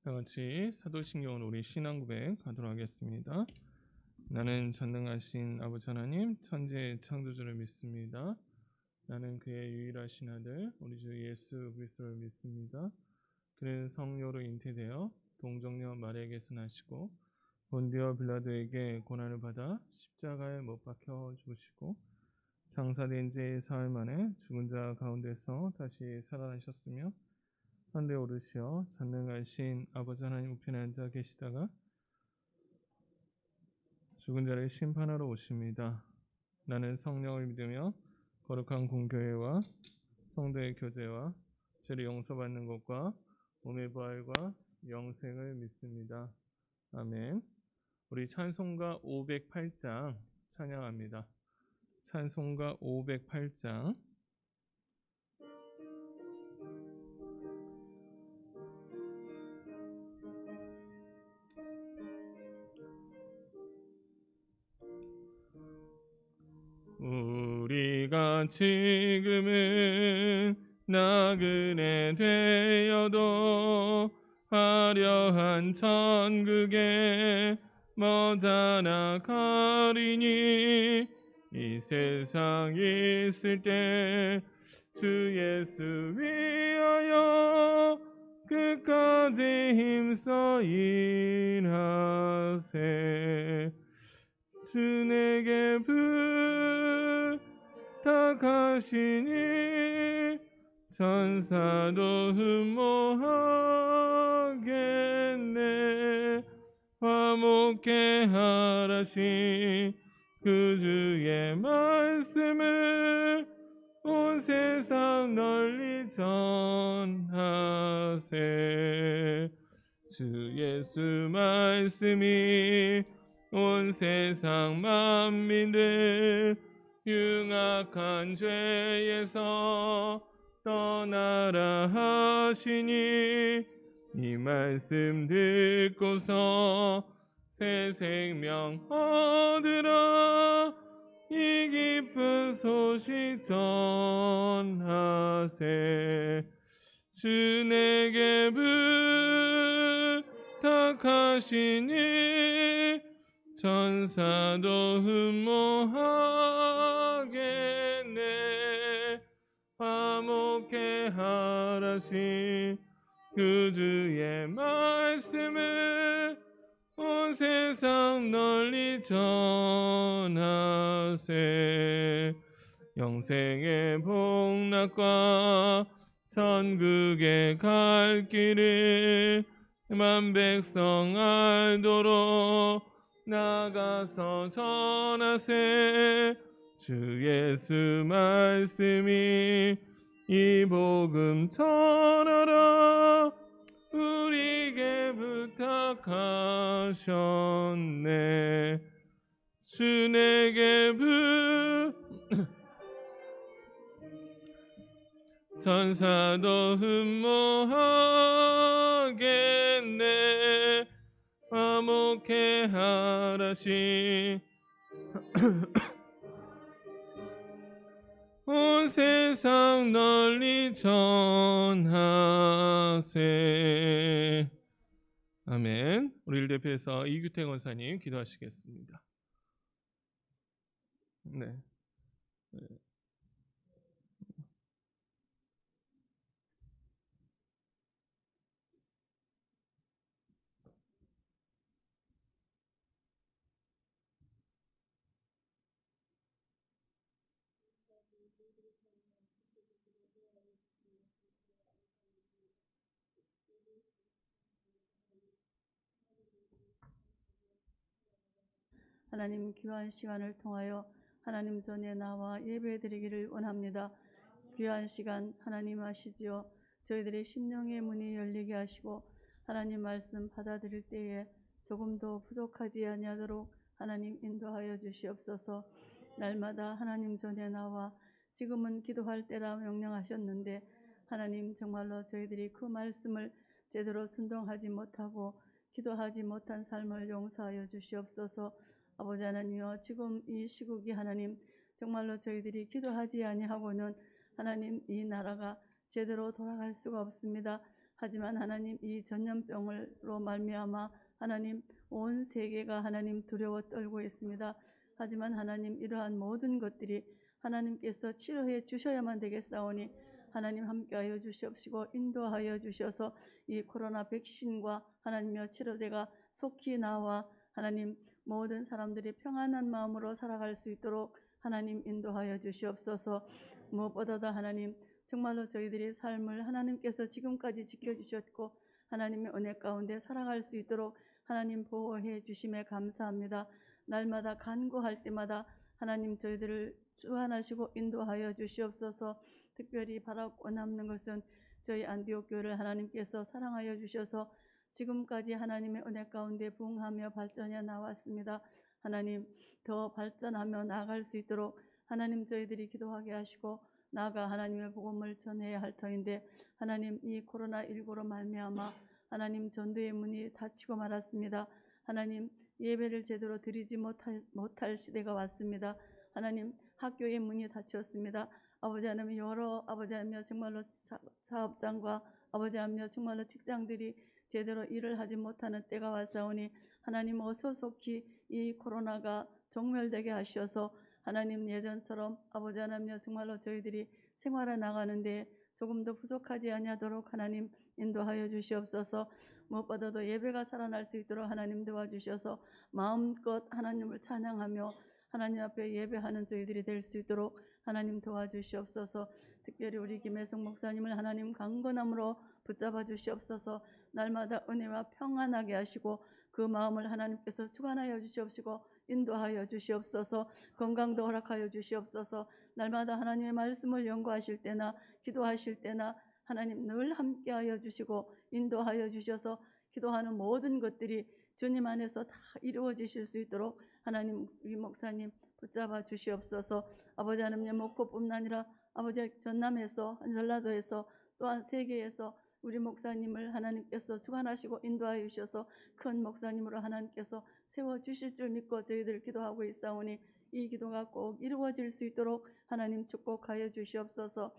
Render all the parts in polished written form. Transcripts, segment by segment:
다 같이 사도신경으로 우리 신앙 고백 하도록 하겠습니다. 나는 전능하신 아버지 하나님 천지의 창조주를 믿습니다. 나는 그의 유일하신 아들 우리 주 예수 그리스도를 믿습니다. 그는 성령으로 잉태되어 동정녀 마리아에게서 나시고 본디오 빌라도에게 고난을 받아 십자가에 못 박혀 죽으시고 장사된 지 사흘 만에 죽은 자 가운데서 다시 살아나셨으며 하늘에 오르시어 전능하신 아버지 하나님 우편에 앉아 계시다가 죽은 자를 심판하러 오십니다. 나는 성령을 믿으며 거룩한 공교회와 성도의 교제와 죄를 용서받는 것과 몸의 부활과 영생을 믿습니다. 아멘. 우리 찬송가 508장 찬양합니다. 찬송가 508장 우리가 지금은 나그네 되어도 화려한 천국에 머다나가리니 이 세상 있을 때 주 예수 위하여 끝까지 힘써 일하세. 주 내게 부탁하시니 천사도 흠모하겠네. 화목해 하라시 그 주의 말씀을 온 세상 널리 전하세. 주 예수 말씀이 온 세상 만민들 흉악한 죄에서 떠나라 하시니 이 말씀 듣고서 새 생명 얻으라. 이 기쁜 소식 전하세. 주 내게 부탁하시니 천사도 흠모하겠네. 화목해 하라시 그 주의 말씀을 온 세상 널리 전하세. 영생의 복락과 천국에 갈 길을 만 백성 알도록 나가서 전하세. 주 예수 말씀이 이 복음 전하라. 우리에게 부탁하셨네. 주 내게 천사도 흠모하겠네. 화목해 하라시 온 세상 널리 전하세. 아멘. 우리를 대표해서 이규태 권사님 기도하시겠습니다. 네. 하나님, 귀한 시간을 통하여 하나님 전에 나와 예배드리기를 원합니다. 귀한 시간 하나님 아시지요. 저희들의 심령의 문이 열리게 하시고 하나님 말씀 받아들일 때에 조금도 부족하지 아니하도록 하나님 인도하여 주시옵소서. 날마다 하나님 전에 나와 지금은 기도할 때라 명령하셨는데 하나님 정말로 저희들이 그 말씀을 제대로 순종하지 못하고 기도하지 못한 삶을 용서하여 주시옵소서. 아버지 하나님여, 지금 이 시국이 하나님 정말로 저희들이 기도하지 아니하고는 하나님 이 나라가 제대로 돌아갈 수가 없습니다. 하지만 하나님 이 전염병으로 말미암아 하나님 온 세계가 하나님 두려워 떨고 있습니다. 하지만 하나님 이러한 모든 것들이 하나님께서 치료해 주셔야만 되겠사오니 하나님 함께하여 주시옵시고 인도하여 주셔서 이 코로나 백신과 하나님여 치료제가 속히 나와 하나님 모든 사람들이 평안한 마음으로 살아갈 수 있도록 하나님 인도하여 주시옵소서. 무엇보다도 하나님 정말로 저희들의 삶을 하나님께서 지금까지 지켜주셨고 하나님의 은혜 가운데 살아갈 수 있도록 하나님 보호해 주심에 감사합니다. 날마다 간구할 때마다 하나님 저희들을 주관하시고 인도하여 주시옵소서. 특별히 바라고 남는 것은 저희 안디옥 교회를 하나님께서 사랑하여 주셔서 지금까지 하나님의 은혜 가운데 부흥하며 발전해 나왔습니다. 하나님 더 발전하며 나아갈 수 있도록 하나님 저희들이 기도하게 하시고 나아가 하나님의 복음을 전해야 할 터인데 하나님 이 코로나19로 말미암아 하나님 전도의 문이 닫히고 말았습니다. 하나님 예배를 제대로 드리지 못할 시대가 왔습니다. 하나님 학교의 문이 닫혔습니다. 아버지 하나님 여러 아버지 하나님 정말로 사업장과 아버지 하나님 정말로 직장들이 제대로 일을 하지 못하는 때가 왔사오니 하나님 어서 속히 이 코로나가 종멸되게 하셔서 하나님 예전처럼 아버지 하나님 정말로 저희들이 생활해 나가는데 조금 더 부족하지 아니하도록 하나님 인도하여 주시옵소서. 무엇보다도 예배가 살아날 수 있도록 하나님 도와주셔서 마음껏 하나님을 찬양하며 하나님 앞에 예배하는 저희들이 될 수 있도록 하나님 도와주시옵소서. 특별히 우리 김혜성 목사님을 하나님 강건함으로 붙잡아 주시옵소서. 날마다 은혜와 평안하게 하시고 그 마음을 하나님께서 주관하여 주시옵시고 인도하여 주시옵소서. 건강도 허락하여 주시옵소서. 날마다 하나님의 말씀을 연구하실 때나 기도하실 때나 하나님 늘 함께하여 주시고 인도하여 주셔서 기도하는 모든 것들이 주님 안에서 다 이루어지실 수 있도록 하나님 우리 목사님 붙잡아 주시옵소서. 아버지 하나님의 목포뿐만 아니라 아버지 전남에서 전라도에서 또한 세계에서 우리 목사님을 하나님께서 주관하시고 인도하여 주셔서 큰 목사님으로 하나님께서 세워주실 줄 믿고 저희들 기도하고 있사오니 이 기도가 꼭 이루어질 수 있도록 하나님 축복하여 주시옵소서.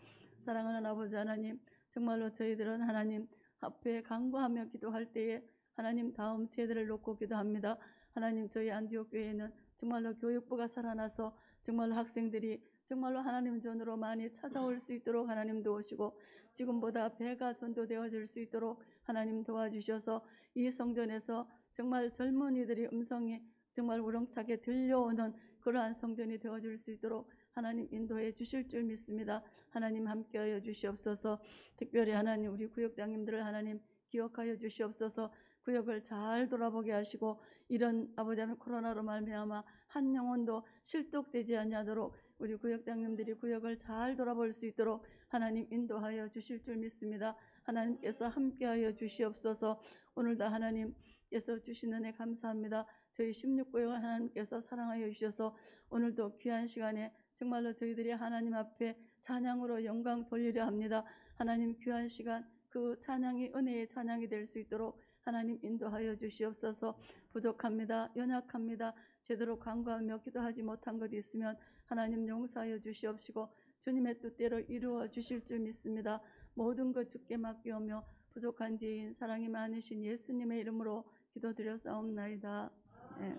사랑하는 아버지 하나님 정말로 저희들은 하나님 앞에 간구하며 기도할 때에 하나님 다음 세대를 놓고 기도합니다. 하나님 저희 안디옥 교회에는 정말로 교육부가 살아나서 정말로 학생들이 정말로 하나님 전으로 많이 찾아올 수 있도록 하나님 도우시고 지금보다 배가 전도되어질 수 있도록 하나님 도와주셔서 이 성전에서 정말 젊은이들이 음성이 정말 우렁차게 들려오는 그러한 성전이 되어줄 수 있도록 하나님 인도해 주실 줄 믿습니다. 하나님 함께하여 주시옵소서. 특별히 하나님 우리 구역장님들을 하나님 기억하여 주시옵소서. 구역을 잘 돌아보게 하시고 이런 아버지 하나님 코로나로 말미암아 한 영혼도 실독되지 아니하도록 우리 구역장님들이 구역을 잘 돌아볼 수 있도록 하나님 인도하여 주실 줄 믿습니다. 하나님께서 함께하여 주시옵소서. 오늘도 하나님께서 주신 은혜 감사합니다. 저희 16구역을 하나님께서 사랑하여 주셔서 오늘도 귀한 시간에 정말로 저희들이 하나님 앞에 찬양으로 영광 돌리려 합니다. 하나님 귀한 시간 그 찬양이 은혜의 찬양이 될 수 있도록 하나님 인도하여 주시옵소서. 부족합니다. 연약합니다. 제대로 간구하며 기도하지 못한 것이 있으면 하나님 용서하여 주시옵시고 주님의 뜻대로 이루어 주실 줄 믿습니다. 모든 것 주께 맡기오며 부족한 지인 사랑이 많으신 예수님의 이름으로 기도드렸사옵나이다. 네.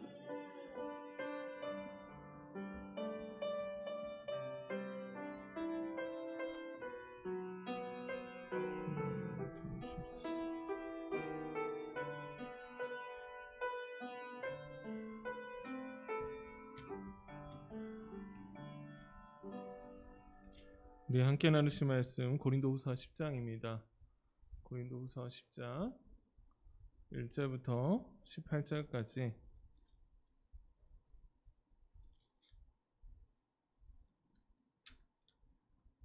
우리 함께 나누실 말씀 고린도후서 10장입니다. 고린도후서 10장 1절부터 18절까지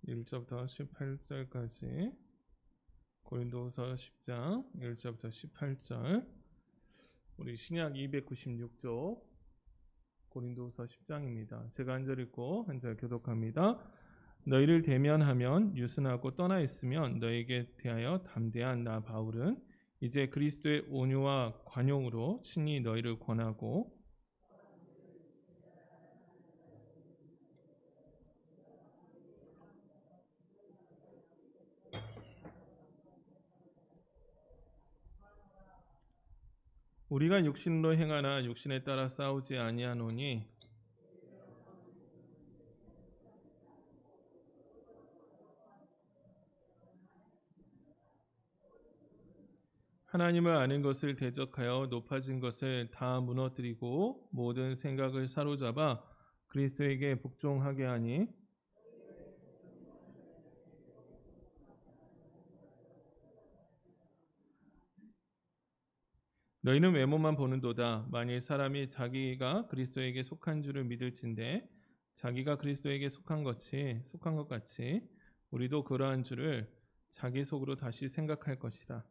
1절부터 18절까지 고린도후서 10장 1절부터 18절 우리 신약 296쪽 고린도후서 10장입니다. 제가 한 절 읽고 한 절 교독합니다. 너희를 대면하면 유순하고 떠나 있으면 너에게 대하여 담대한 나 바울은 이제 그리스도의 온유와 관용으로 친히 너희를 권하고 우리가 육신으로 행하나 육신에 따라 싸우지 아니하노니 하나님을 아는 것을 대적하여 높아진 것을 다 무너뜨리고 모든 생각을 사로잡아 그리스도에게 복종하게 하니 너희는 외모만 보는도다. 만일 사람이 자기가 그리스도에게 속한 줄을 믿을진대 자기가 그리스도에게 속한 것 같이 우리도 그러한 줄을 자기 속으로 다시 생각할 것이라.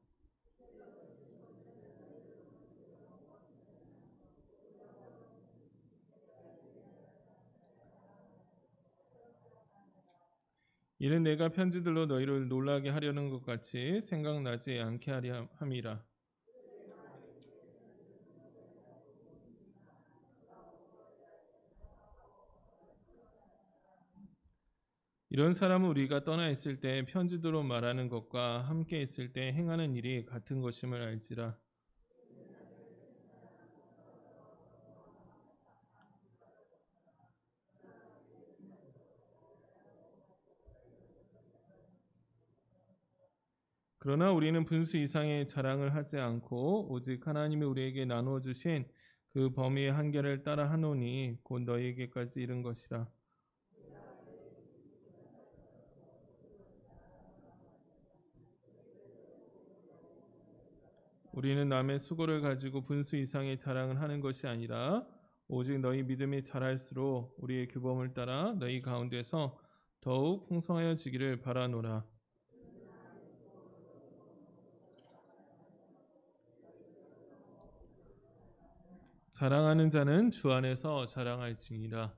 이는 내가 편지들로 너희를 놀라게 하려는 것 같이 생각나지 않게 하려 함이라. 이런 사람은 우리가 떠나 있을 때 편지도로 말하는 것과 함께 있을 때 행하는 일이 같은 것임을 알지라. 그러나 우리는 분수 이상의 자랑을 하지 않고 오직 하나님이 우리에게 나누어 주신 그 범위의 한계를 따라 하노니 곧 너희에게까지 이른 것이라. 우리는 남의 수고를 가지고 분수 이상의 자랑을 하는 것이 아니라 오직 너희 믿음이 자랄수록 우리의 규범을 따라 너희 가운데서 더욱 풍성하여지기를 바라노라. 자랑하는 자는 주 안에서 자랑할지니라.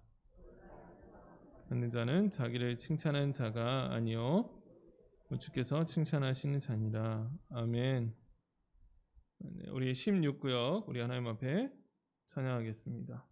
하는 자는 자기를 칭찬하는 자가 아니요 주께서 칭찬하시는 자니라. 아멘. 네, 우리 16구역 우리 하나님 앞에 찬양하겠습니다.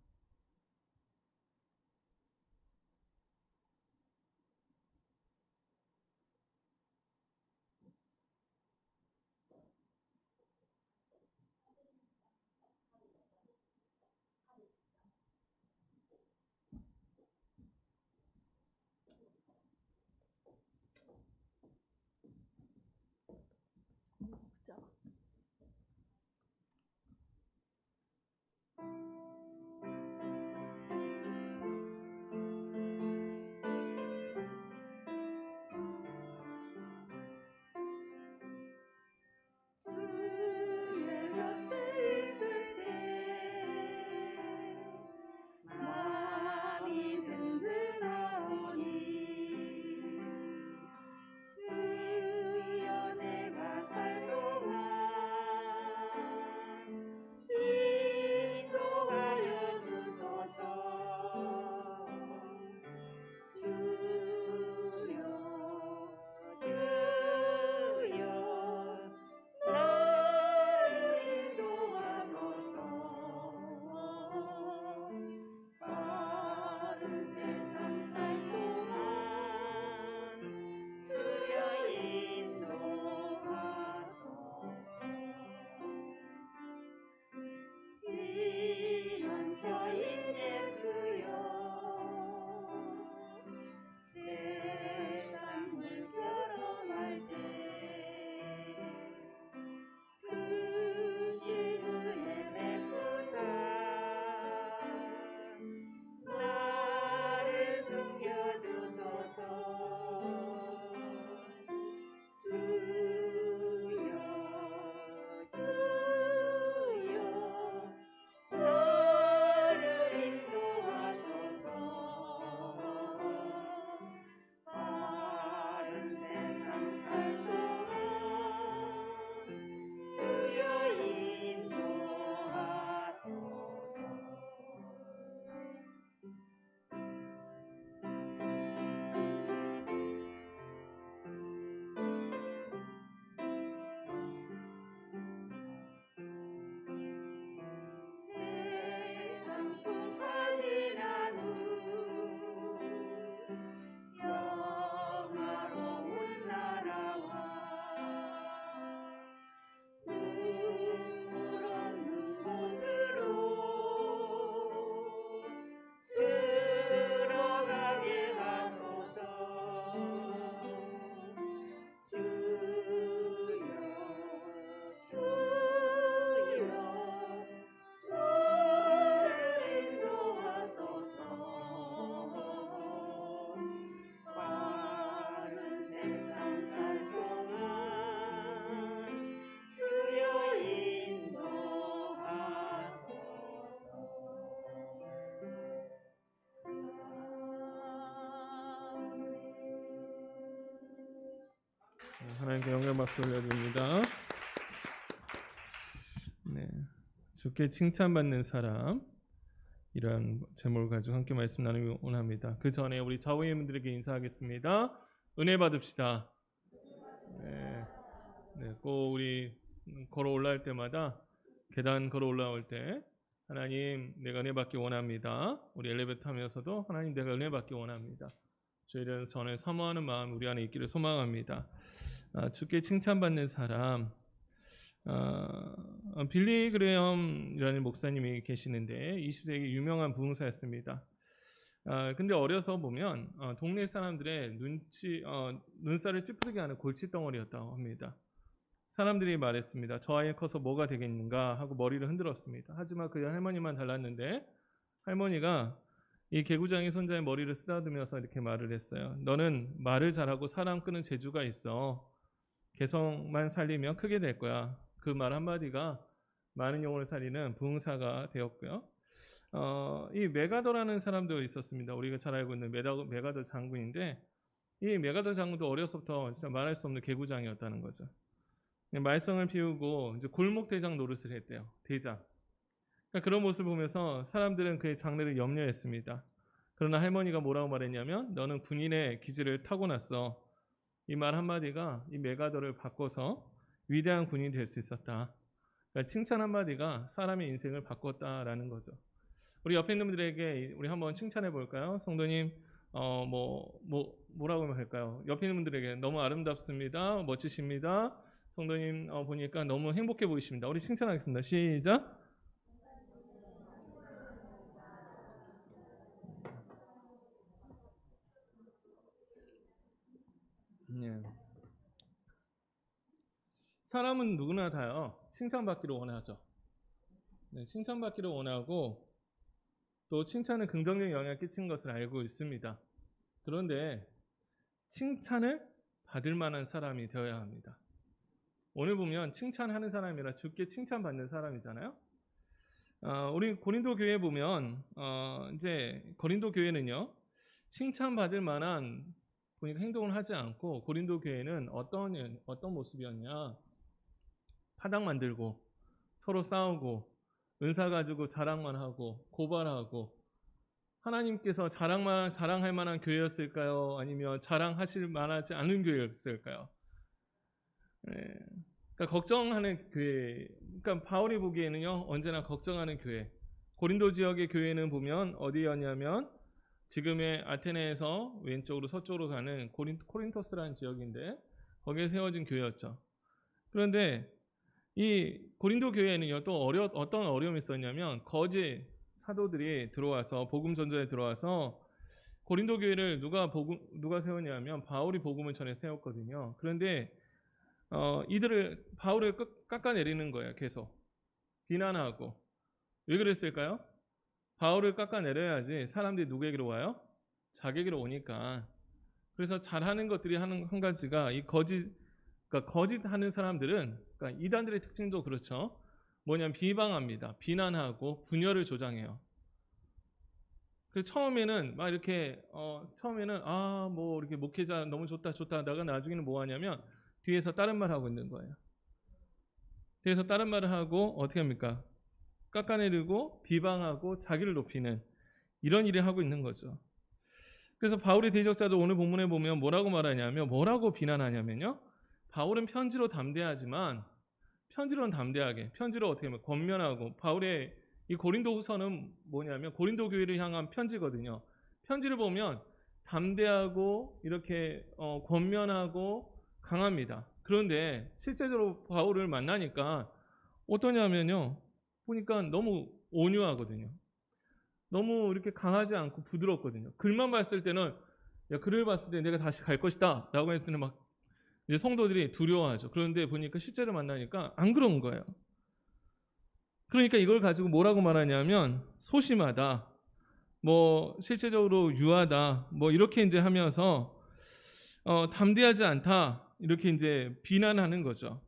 자. 하나님께 영광 박수 올려드립니다. 네, 주께 칭찬받는 사람 이런 제목을 가지고 함께 말씀 나누기 원합니다. 그 전에 우리 좌우회원분들에게 인사하겠습니다. 은혜 받읍시다. 네, 꼭 우리 걸어 올라올 때마다 계단 걸어 올라올 때 하나님 내가 은혜 받기 원합니다. 우리 엘리베이터 타면서도 하나님 내가 은혜 받기 원합니다. 저희는 전에 사모하는 마음 우리 안에 있기를 소망합니다. 주께 칭찬받는 사람 빌리 그레엄이라는 목사님이 계시는데 20세기 유명한 부흥사였습니다. 근데 어려서 보면 동네 사람들의 눈살을 찌푸리게 하는 골칫덩어리였다고 합니다. 사람들이 말했습니다. 저 아이 커서 뭐가 되겠는가 하고 머리를 흔들었습니다. 하지만 그 할머니만 달랐는데 할머니가 이 개구장이 손자의 머리를 쓰다듬으면서 이렇게 말을 했어요. 너는 말을 잘하고 사람 끄는 재주가 있어. 개성만 살리면 크게 될 거야. 그 말 한마디가 많은 영혼을 살리는 부흥사가 되었고요. 이 메가더라는 사람도 있었습니다. 우리가 잘 알고 있는 메가더 장군인데 이 메가더 장군도 어려서부터 진짜 말할 수 없는 개구장이었다는 거죠. 말썽을 피우고 이제 골목 대장 노릇을 했대요. 대장. 그러니까 그런 모습을 보면서 사람들은 그의 장래를 염려했습니다. 그러나 할머니가 뭐라고 말했냐면 너는 군인의 기질을 타고났어. 이 말 한마디가 이 메가더를 바꿔서 위대한 군인이 될 수 있었다. 그러니까 칭찬 한마디가 사람의 인생을 바꿨다라는 거죠. 우리 옆에 있는 분들에게 우리 한번 칭찬해 볼까요? 성도님 뭐라고 할까요? 옆에 있는 분들에게 너무 아름답습니다. 멋지십니다. 성도님 보니까 너무 행복해 보이십니다. 우리 칭찬하겠습니다. 시작. 네. 사람은 누구나 다요 칭찬받기를 원하죠. 네, 칭찬받기를 원하고 또 칭찬은 긍정적인 영향을 끼치는 것을 알고 있습니다. 그런데 칭찬을 받을 만한 사람이 되어야 합니다. 오늘 보면 칭찬하는 사람이라 주께 칭찬받는 사람이잖아요. 우리 고린도 교회 보면 이제 고린도 교회는요 칭찬받을 만한 보니까 행동을 하지 않고 고린도 교회는 어떤 모습이었냐? 파당 만들고 서로 싸우고 은사 가지고 자랑만 하고 고발하고 하나님께서 자랑할 만한 교회였을까요? 아니면 자랑하실 만하지 않은 교회였을까요? 그러니까 걱정하는 교회. 그러니까 바울이 보기에는요 언제나 걱정하는 교회. 고린도 지역의 교회는 보면 어디였냐면 지금의 아테네에서 왼쪽으로 서쪽으로 가는 코린토스라는 지역인데 거기에 세워진 교회였죠. 그런데 이 고린도 교회에는요 또 어떤 어려움이 있었냐면 거짓 사도들이 들어와서 복음 전도에 들어와서 고린도 교회를 누가 세웠냐면 바울이 복음을 전에 세웠거든요. 그런데 바울을 깎아내리는 거예요. 계속 비난하고. 왜 그랬을까요? 바울을 깎아내려야지 사람들이 누구에게로 와요? 자기에게로 오니까. 그래서 잘하는 것들이 한 가지가 이 그러니까 거짓하는 사람들은 그러니까 이단들의 특징도 그렇죠. 뭐냐면 비방합니다. 비난하고 분열을 조장해요. 그래서 처음에는 막 이렇게 처음에는 뭐 이렇게 목회자 너무 좋다 하다가 나중에는 뭐 하냐면 뒤에서 다른 말 하고 있는 거예요. 뒤에서 다른 말을 하고 어떻게 합니까? 깎아내리고 비방하고 자기를 높이는 이런 일을 하고 있는 거죠. 그래서 바울의 대적자도 오늘 본문에 보면 뭐라고 말하냐면 뭐라고 비난하냐면요. 바울은 편지로는 담대하게 편지로 어떻게 하면 권면하고 바울의 이 고린도후서는 뭐냐면 고린도 교회를 향한 편지거든요. 편지를 보면 담대하고 이렇게 권면하고 강합니다. 그런데 실제로 바울을 만나니까 어떠냐면요. 보니까 너무 온유하거든요. 너무 이렇게 강하지 않고 부드럽거든요. 글만 봤을 때는 글을 봤을 때 내가 다시 갈 것이다 라고 했을 때는 막 이제 성도들이 두려워하죠. 그런데 보니까 실제로 만나니까 안 그런 거예요. 그러니까 이걸 가지고 뭐라고 말하냐면 소심하다, 뭐 실제적으로 유하다, 뭐 이렇게 이제 하면서 담대하지 않다 이렇게 이제 비난하는 거죠.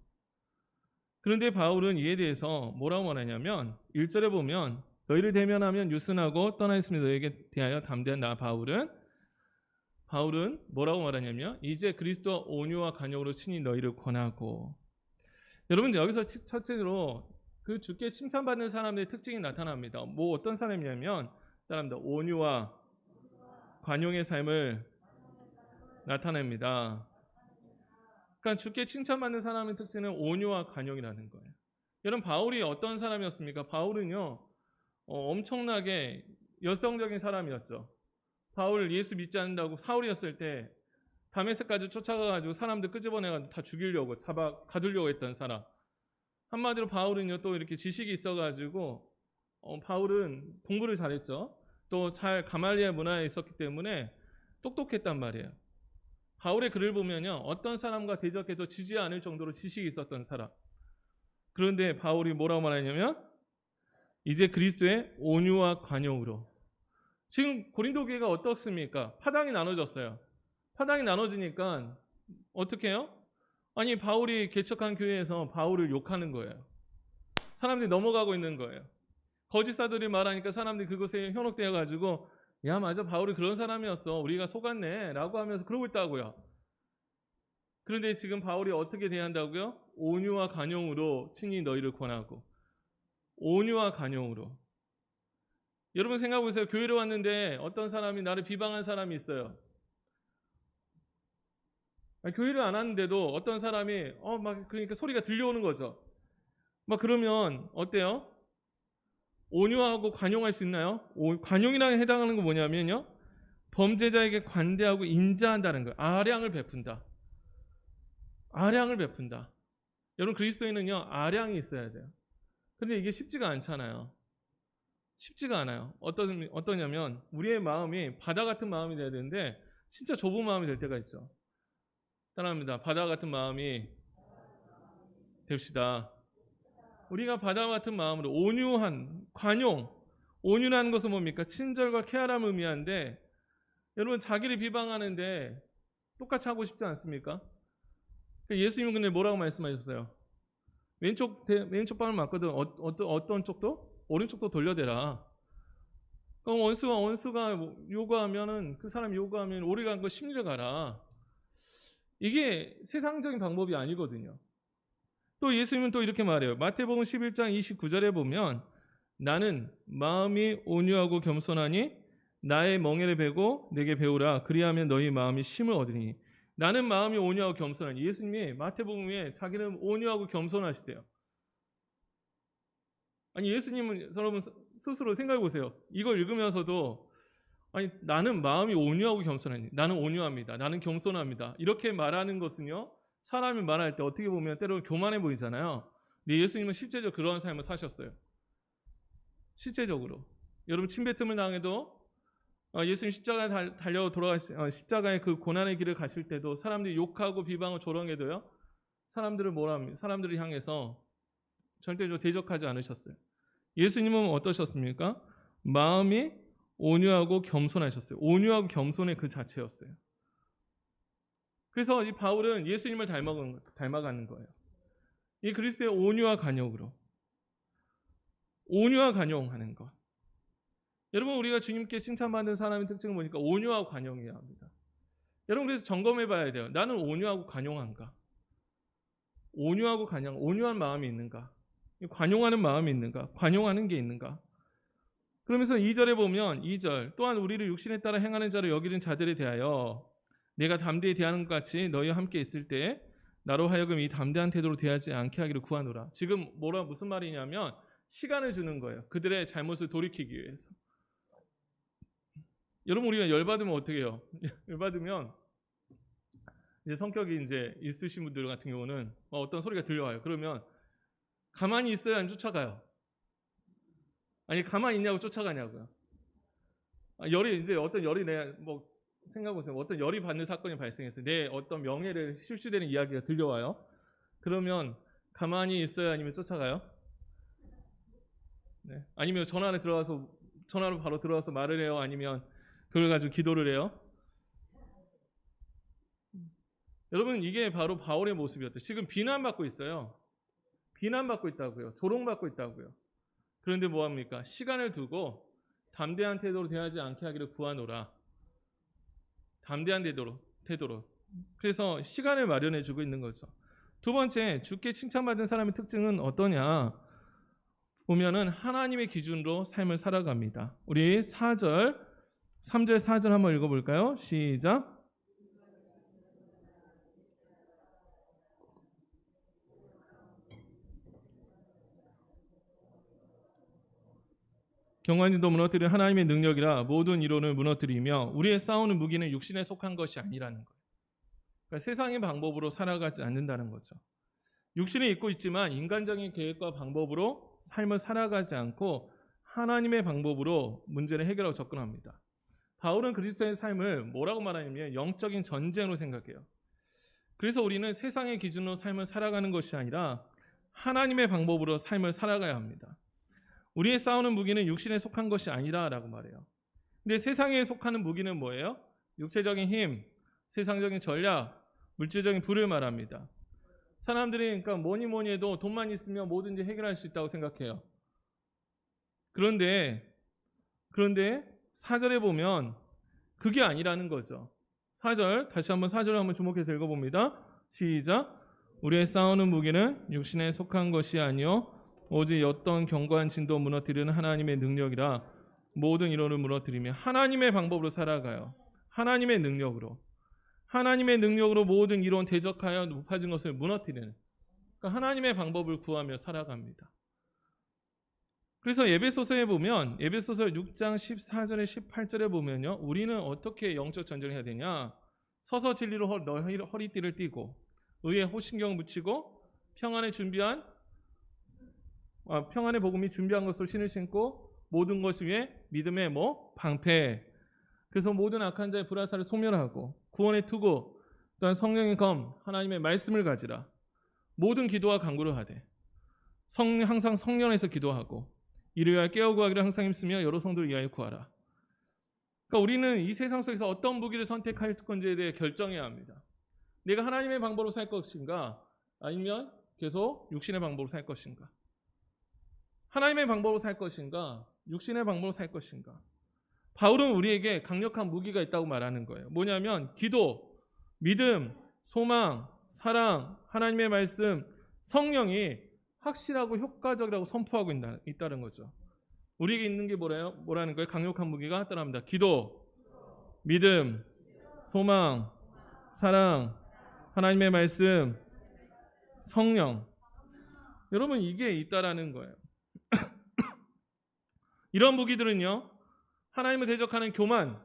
그런데 바울은 이에 대해서 뭐라고 말하냐면 1절에 보면 너희를 대면하면 유순하고 떠나 있으면 너희에게 대하여 담대한 나 바울은 바울은 뭐라고 말하냐면 이제 그리스도와 온유와 간용으로 친히 너희를 권하고. 여러분 여기서 첫째로 그 주께 칭찬받는 사람들의 특징이 나타납니다. 뭐 어떤 사람이냐면 사람들 온유와 관용의 삶을 나타냅니다. 그러니까 주께 칭찬받는 사람의 특징은 온유와 관용이라는 거예요. 여러분 바울이 어떤 사람이었습니까? 바울은요 엄청나게 열성적인 사람이었죠. 바울 예수 믿지 않는다고 사울이었을 때 다메섹까지 쫓아가가지고 사람들 끄집어내가지고 다 죽이려고 가두려고 했던 사람. 한마디로 바울은요 또 이렇게 지식이 있어가지고 바울은 공부를 잘했죠. 또 잘 가말리엘 문화에 있었기 때문에 똑똑했단 말이에요. 바울의 글을 보면요 어떤 사람과 대적해도 지지 않을 정도로 지식이 있었던 사람. 그런데 바울이 뭐라고 말하냐면 이제 그리스도의 온유와 관용으로. 지금 고린도 교회가 어떻습니까? 파당이 나눠졌어요. 파당이 나눠지니까 어떻게 해요? 아니 바울이 개척한 교회에서 바울을 욕하는 거예요. 사람들이 넘어가고 있는 거예요. 거짓 사도들이 말하니까 사람들이 그것에 현혹되어 가지고 야 맞아 바울이 그런 사람이었어. 우리가 속았네 라고 하면서 그러고 있다고요. 그런데 지금 바울이 어떻게 대한다고요? 온유와 간용으로 친히 너희를 권하고. 온유와 간용으로. 여러분 생각해 보세요. 교회로 왔는데 어떤 사람이 나를 비방한 사람이 있어요. 교회를 안 왔는데도 어떤 사람이 막 그러니까 소리가 들려오는 거죠. 막 그러면 어때요? 온유하고 관용할 수 있나요? 관용이랑 해당하는 건 뭐냐면요. 범죄자에게 관대하고 인자한다는 거예요. 아량을 베푼다. 아량을 베푼다. 여러분 그리스도인은요. 아량이 있어야 돼요. 근데 이게 쉽지가 않잖아요. 쉽지가 않아요. 어떠냐면 우리의 마음이 바다 같은 마음이 돼야 되는데 진짜 좁은 마음이 될 때가 있죠. 따라합니다. 바다 같은 마음이 됩시다. 우리가 바다 같은 마음으로 온유한 관용. 온유라는 것은 뭡니까? 친절과 쾌활함을 의미하는데 여러분 자기를 비방하는데 똑같이 하고 싶지 않습니까? 예수님은 근데 뭐라고 말씀하셨어요? 왼쪽 뺨을 맞거든 어떤 쪽도? 오른쪽도 돌려대라. 그럼 원수가 요구하면은 그 사람이 요구하면 오래 간 거 심리를 가라. 이게 세상적인 방법이 아니거든요. 또 예수님은 또 이렇게 말해요. 마태복음 11장 29절에 보면 나는 마음이 온유하고 겸손하니 나의 멍에를 베고 내게 배우라. 그리하면 너희 마음이 쉼을 얻으니. 나는 마음이 온유하고 겸손하니. 예수님이 마태복음에 자기는 온유하고 겸손하시대요. 아니 예수님은 여러분 스스로 생각해 보세요. 이걸 읽으면서도 아니 나는 마음이 온유하고 겸손하니. 나는 온유합니다. 나는 겸손합니다. 이렇게 말하는 것은요. 사람이 말할 때 어떻게 보면 때로는 교만해 보이잖아요. 근데 예수님은 실제적으로 그러한 삶을 사셨어요. 실제적으로. 여러분 침뱉음을 당해도 예수님 십자가에 달려 십자가의 그 고난의 길을 가실 때도 사람들이 욕하고 비방하고 조롱해도요. 사람들을 뭐라 합니까? 사람들을 향해서 절대로 대적하지 않으셨어요. 예수님은 어떠셨습니까? 마음이 온유하고 겸손하셨어요. 온유하고 겸손의 그 자체였어요. 그래서 이 바울은 예수님을 닮아가는 거예요. 이 그리스도의 온유와 간용으로. 온유와 간용하는 것. 여러분 우리가 주님께 칭찬받는 사람의 특징을 보니까 온유하고 관용해야 합니다. 여러분 그래서 점검해 봐야 돼요. 나는 온유하고 관용한가? 온유하고 관용, 온유한 마음이 있는가? 관용하는 마음이 있는가? 관용하는 게 있는가? 그러면서 2절에 보면 2절 또한 우리를 육신에 따라 행하는 자로 여기는 자들에 대하여 내가 담대히 대하는 것 같이 너희와 함께 있을 때 나로 하여금 이 담대한 태도로 대하지 않게 하기를 구하노라. 지금 무슨 말이냐면 시간을 주는 거예요. 그들의 잘못을 돌이키기 위해서. 여러분 우리가 열받으면 어떻게 해요? 열받으면 이제 성격이 이제 있으신 분들 같은 경우는 어떤 소리가 들려와요. 그러면 가만히 있어야 안 쫓아가요. 아니 가만히 있냐고 쫓아가냐고요. 열이 이제 어떤 열이 내가 생각해보세요. 어떤 열이 받는 사건이 발생했어요. 내 어떤 명예를 실추되는 이야기가 들려와요. 그러면 가만히 있어야 아니면 쫓아가요? 네. 아니면 전화로 바로 들어와서 말을 해요? 아니면 그걸 가지고 기도를 해요? 여러분 이게 바로 바울의 모습이었대요. 지금 비난받고 있어요. 비난받고 있다고요. 조롱받고 있다고요. 그런데 뭐합니까? 시간을 두고 담대한 태도로 대하지 않게 하기를 구하노라. 담대한 태도로. 그래서 시간을 마련해 주고 있는 거죠. 두 번째, 주께 칭찬받은 사람의 특징은 어떠냐 보면은 하나님의 기준으로 삶을 살아갑니다. 우리 3절 4절 한번 읽어볼까요? 시작. 경관진도 무너뜨린 하나님의 능력이라 모든 이론을 무너뜨리며 우리의 싸우는 무기는 육신에 속한 것이 아니라는 거예요. 그러니까 세상의 방법으로 살아가지 않는다는 거죠. 육신에 있고 있지만 인간적인 계획과 방법으로 삶을 살아가지 않고 하나님의 방법으로 문제를 해결하고 접근합니다. 바울은 그리스도의 삶을 뭐라고 말하냐면 영적인 전쟁으로 생각해요. 그래서 우리는 세상의 기준으로 삶을 살아가는 것이 아니라 하나님의 방법으로 삶을 살아가야 합니다. 우리의 싸우는 무기는 육신에 속한 것이 아니라라고 말해요. 근데 세상에 속하는 무기는 뭐예요? 육체적인 힘, 세상적인 전략, 물질적인 부를 말합니다. 사람들이 그러니까 뭐니 해도 돈만 있으면 뭐든지 해결할 수 있다고 생각해요. 그런데 4절에 보면 그게 아니라는 거죠. 4절 다시 한번 4절을 한번 주목해서 읽어봅니다. 시작. 우리의 싸우는 무기는 육신에 속한 것이 아니요 오직 어떤 견고한 진도 무너뜨리는 하나님의 능력이라 모든 이론을 무너뜨리며 하나님의 방법으로 살아가요. 하나님의 능력으로 모든 이론 대적하여 높아진 것을 무너뜨리는, 그러니까 하나님의 방법을 구하며 살아갑니다. 그래서 예배소서에 보면 예배소서 6장 14절에 18절에 보면요, 우리는 어떻게 영적 전쟁을 해야 되냐? 서서 진리로 허리띠를 띠고 의에 호신경 붙이고 평안의 복음이 준비한 것을 신을 신고 모든 것을 위해 믿음의 방패. 그래서 모든 악한 자의 불화살을 소멸하고 구원의 투구 또한 성령의 검 하나님의 말씀을 가지라. 모든 기도와 간구를 하되 항상 성령 안에서 기도하고 이를 위하여 깨어 구하기를 항상 힘쓰며 여러 성도를 위하여 구하라. 그러니까 우리는 이 세상 속에서 어떤 무기를 선택할 건지에 대해 결정해야 합니다. 내가 하나님의 방법으로 살 것인가 아니면 계속 육신의 방법으로 살 것인가. 하나님의 방법으로 살 것인가 육신의 방법으로 살 것인가. 바울은 우리에게 강력한 무기가 있다고 말하는 거예요. 뭐냐면 기도, 믿음, 소망, 사랑, 하나님의 말씀, 성령이 확실하고 효과적이라고 선포하고 있다는 거죠. 우리에게 있는 게 뭐라는 거예요? 강력한 무기가 따라합니다. 기도, 믿음, 소망, 사랑, 하나님의 말씀, 성령. 여러분 이게 있다라는 거예요. 이런 무기들은요, 하나님을 대적하는 교만,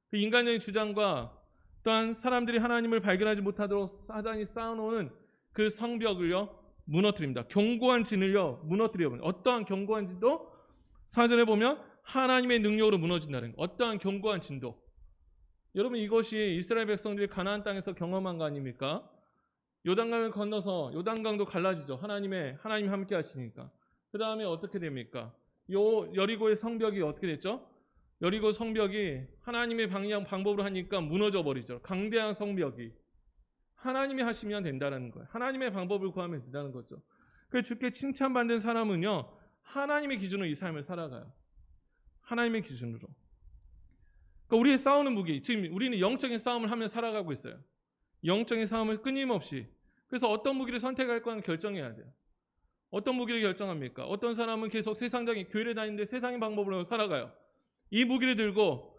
그 인간적인 주장과 또한 사람들이 하나님을 발견하지 못하도록 사단이 쌓아놓은 그 성벽을요 무너뜨립니다. 견고한 진을요 무너뜨려버립니다. 어떠한 견고한 진도? 4절에 보면 하나님의 능력으로 무너진다는 거. 어떠한 견고한 진도? 여러분 이것이 이스라엘 백성들이 가나안 땅에서 경험한 거 아닙니까? 요단강을 건너서 요단강도 갈라지죠. 하나님이 함께 하시니까. 그 다음에 어떻게 됩니까? 여리고의 성벽이 어떻게 됐죠? 여리고 성벽이 하나님의 방법으로 하니까 무너져 버리죠. 강대한 성벽이. 하나님이 하시면 된다는 거예요. 하나님의 방법을 구하면 된다는 거죠. 그래서 주께 칭찬받는 사람은요, 하나님의 기준으로 이 삶을 살아가요. 하나님의 기준으로. 그러니까 우리의 싸우는 무기, 지금 우리는 영적인 싸움을 하며 살아가고 있어요. 영적인 싸움을 끊임없이. 그래서 어떤 무기를 선택할 거는 결정해야 돼요. 어떤 무기를 결정합니까? 어떤 사람은 계속 세상적인 교회를 다니는데 세상의 방법으로 살아가요. 이 무기를 들고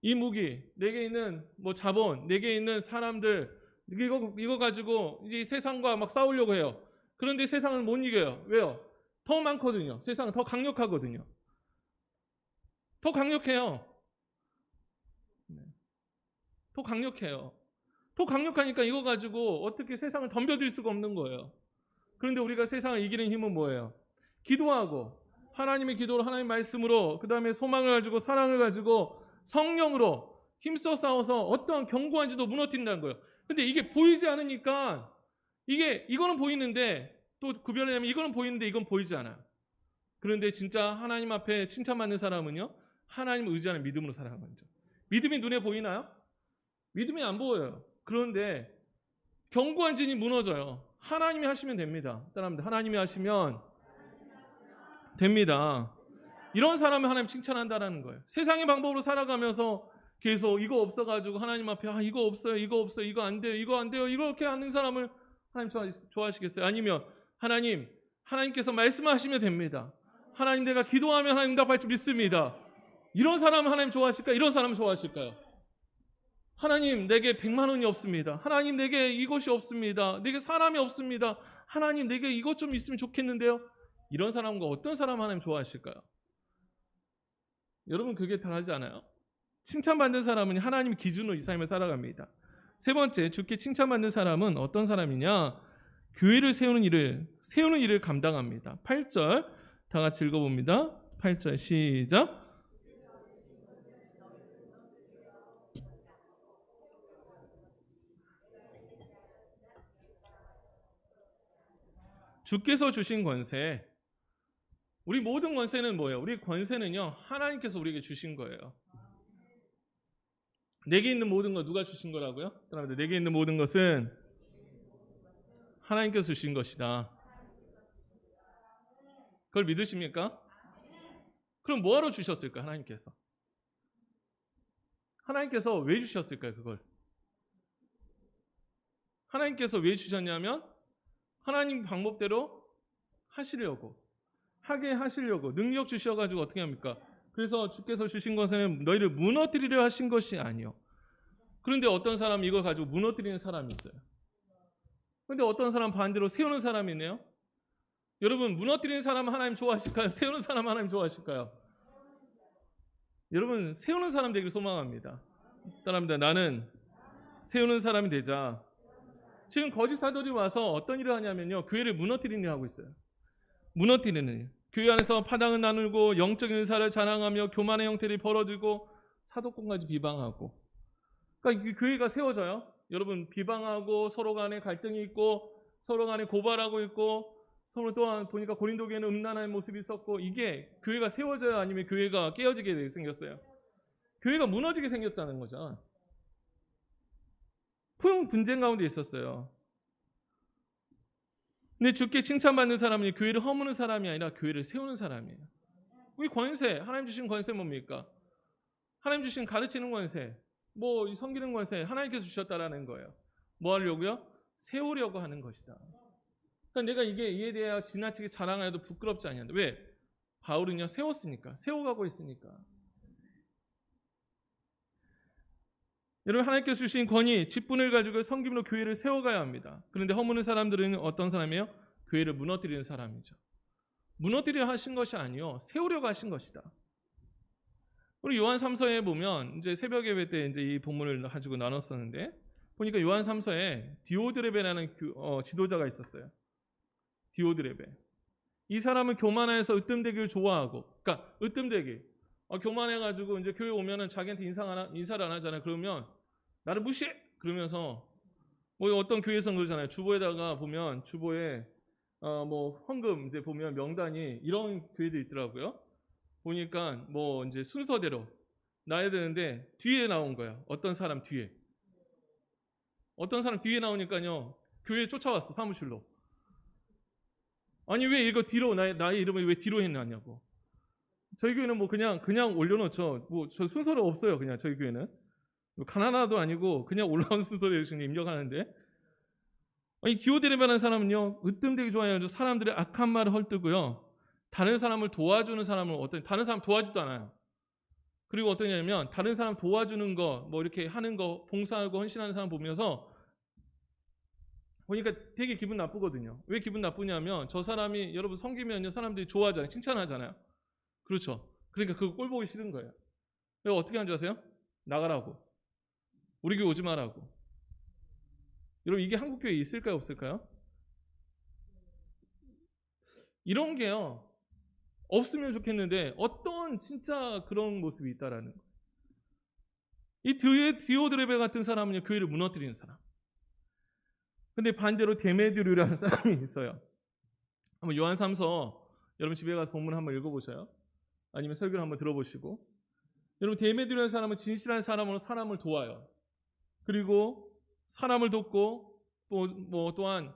이 무기, 내게 있는 자본, 내게 있는 사람들 이거 가지고 이제 세상과 막 싸우려고 해요. 그런데 세상을 못 이겨요. 왜요? 더 많거든요. 세상은 더 강력하거든요. 더 강력해요. 더 강력해요. 더 강력하니까 이거 가지고 어떻게 세상을 덤벼들 수가 없는 거예요. 그런데 우리가 세상을 이기는 힘은 뭐예요? 기도하고 하나님의 기도로 하나님의 말씀으로 그 다음에 소망을 가지고 사랑을 가지고 성령으로 힘써 싸워서 어떠한 견고한지도 무너뜨린다는 거예요. 근데 이게 보이지 않으니까 이거는 보이는데 또 구별하냐면 이거는 보이는데 이건 보이지 않아요. 그런데 진짜 하나님 앞에 칭찬받는 사람은요, 하나님을 의지하는 믿음으로 살아가는 거죠. 믿음이 눈에 보이나요? 믿음이 안 보여요. 그런데 견고한 진이 무너져요. 하나님이 하시면 됩니다. 따라합니다. 하나님이 하시면 됩니다. 이런 사람을 하나님 칭찬한다는 거예요. 세상의 방법으로 살아가면서 계속 이거 없어가지고 하나님 앞에 이거 없어요, 이거 없어요, 이거 안 돼요, 이거 안 돼요, 이렇게 하는 사람을 하나님 좋아하시겠어요? 아니면 하나님께서 말씀하시면 됩니다. 하나님 내가 기도하면 하나님 응답할 줄 믿습니다. 이런 사람 하나님 좋아하실까요? 이런 사람 좋아하실까요? 하나님 내게 100만 원이 없습니다. 하나님 내게 이것이 없습니다. 내게 사람이 없습니다. 하나님 내게 이것 좀 있으면 좋겠는데요. 이런 사람과 어떤 사람 하나님 좋아하실까요? 여러분 그게 다르지 않아요? 칭찬받는 사람은 하나님 기준으로 이 삶을 살아갑니다. 세 번째, 주께 칭찬받는 사람은 어떤 사람이냐? 교회를 세우는 일을 감당합니다. 8절 다 같이 읽어봅니다. 8절 시작. 주께서 주신 권세, 우리 모든 권세는 뭐예요? 우리 권세는요 하나님께서 우리에게 주신 거예요. 내게 있는 모든 것 누가 주신 거라고요? 사람들, 내게 있는 모든 것은 하나님께서 주신 것이다. 그걸 믿으십니까? 그럼 뭐하러 주셨을까? 하나님께서 왜 주셨을까요? 그걸 하나님께서 왜 주셨냐면 하나님 방법대로 하게 하시려고 능력 주셔가지고 어떻게 합니까? 그래서 주께서 주신 것은 너희를 무너뜨리려 하신 것이 아니요. 그런데 어떤 사람이 이걸 가지고 무너뜨리는 사람이 있어요. 그런데 어떤 사람 반대로 세우는 사람이 있네요. 여러분 무너뜨리는 사람 하나님 좋아하실까요? 세우는 사람 하나님 좋아하실까요? 여러분 세우는 사람 되기를 소망합니다. 따라합니다. 나는 세우는 사람이 되자. 지금 거짓 사도들이 와서 어떤 일을 하냐면요, 교회를 무너뜨리는 일을 하고 있어요. 무너뜨리는 일. 교회 안에서 파당을 나누고 영적인 은사를 자랑하며 교만의 형태를 벌어지고 사도권까지 비방하고. 그러니까 이 교회가 세워져요. 여러분 비방하고 서로 간에 갈등이 있고 서로 간에 고발하고 있고 서로 또한 보니까 고린도 교회는 음란한 모습이 있었고, 이게 교회가 세워져야 아니면 교회가 깨어지게 생겼어요. 교회가 무너지게 생겼다는 거죠. 분쟁 가운데 있었어요. 근데 주께 칭찬받는 사람은 교회를 허무는 사람이 아니라 교회를 세우는 사람이에요. 우리 권세, 하나님 주신 권세 뭡니까? 하나님 주신 가르치는 권세, 섬기는 권세, 하나님께서 주셨다라는 거예요. 뭐 하려고요? 세우려고 하는 것이다. 그러니까 내가 이에 대해 지나치게 자랑해도 부끄럽지 않냐. 왜? 바울은요 세웠으니까, 세워가고 있으니까. 여러분 하나님께서 주신 권위, 직분을 가지고 섬김으로 교회를 세워가야 합니다. 그런데 허무는 사람들은 어떤 사람이에요? 교회를 무너뜨리는 사람이죠. 무너뜨려 하신 것이 아니요, 세우려고 하신 것이다. 우리 요한 3서에 보면 이제 새벽 예배 때 이제 이 본문을 가지고 나눴었는데 보니까 요한 3서에 디오드레베라는 지도자가 있었어요. 디오드레베. 이 사람은 교만해서 으뜸되기를 좋아하고, 그러니까 으뜸되기. 교만해가지고 이제 교회 오면은 자기한테 인사를 안 하잖아요. 그러면 나를 무시해! 그러면서 어떤 교회에서는 그러잖아요. 주보에다가 보면 주보에 헌금 이제 보면 명단이 이런 교회도 있더라고요. 보니까 이제 순서대로 나야 되는데 뒤에 나온 거야. 어떤 사람 뒤에 나오니까요. 교회에 쫓아왔어, 사무실로. 아니 왜 이거 뒤로 나의 이름을 왜 뒤로 했냐고. 저희 교회는 그냥 올려놓죠. 저 순서가 없어요. 그냥 저희 교회는 가난하도 아니고 그냥 올라온 순서를 지금 입력하는데, 아니 디오드레베라는 사람은요 으뜸되기 좋아해가지고 사람들의 악한 말을 헐뜨고요, 다른 사람을 도와주는 사람을 다른 사람 도와주지도 않아요. 그리고 어떠냐면 다른 사람 도와주는 거 이렇게 하는 거, 봉사하고 헌신하는 사람 보면서 보니까 되게 기분 나쁘거든요. 왜 기분 나쁘냐면 저 사람이 여러분 섬기면요 사람들이 좋아하잖아요, 칭찬하잖아요. 그렇죠. 그러니까 그거 꼴 보기 싫은 거예요. 그래서 어떻게 하는 줄 아세요? 나가라고. 우리 교회 오지 마라고. 여러분 이게 한국 교회에 있을까요, 없을까요? 이런 게요 없으면 좋겠는데 어떤 진짜 그런 모습이 있다라는 거예요. 이 디오드레베 같은 사람은요 교회를 무너뜨리는 사람. 근데 반대로 데메드류라는 사람이 있어요. 한번 요한 3서 여러분 집에 가서 본문 한번 읽어보셔요. 아니면 설교를 한번 들어보시고. 여러분 데메드류라는 사람은 진실한 사람으로 사람을 도와요. 그리고 사람을 돕고 또한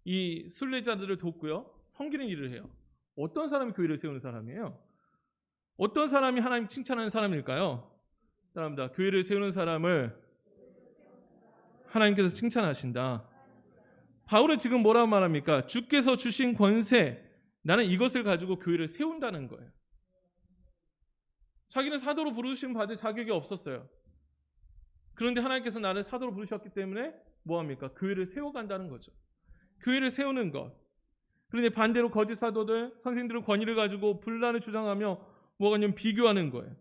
이 순례자들을 돕고요, 섬기는 일을 해요. 어떤 사람이 교회를 세우는 사람이에요? 어떤 사람이 하나님 칭찬하는 사람일까요? 따라합니다. 교회를 세우는 사람을 하나님께서 칭찬하신다. 바울은 지금 뭐라고 말합니까? 주께서 주신 권세, 나는 이것을 가지고 교회를 세운다는 거예요. 자기는 사도로 부르심 받을 자격이 없었어요. 그런데 하나님께서 나를 사도로 부르셨기 때문에 뭐합니까? 교회를 세워간다는 거죠. 교회를 세우는 것. 그런데 반대로 거짓 사도들, 선생님들은 권위를 가지고 분란을 주장하며 뭐가냐면 비교하는 거예요.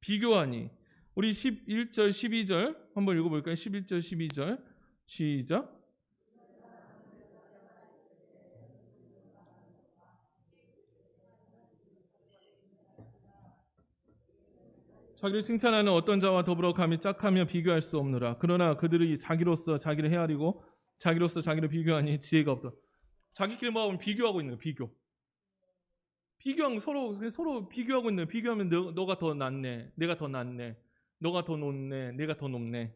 비교하니. 우리 11절, 12절 한번 읽어볼까요? 11절, 12절 시작. 자기를 칭찬하는 어떤 자와 더불어 감히 짝하며 비교할 수 없노라. 그러나 그들이 자기로서 자기를 헤아리고 자기로서 자기를 비교하니 지혜가 없다. 자기끼리 뭐하고 비교하고 있는 거예요. 비교하면 서로 비교하고 있는 거예요. 비교하면 너가 더 낫네, 내가 더 낫네, 너가 더 높네, 내가 더 높네.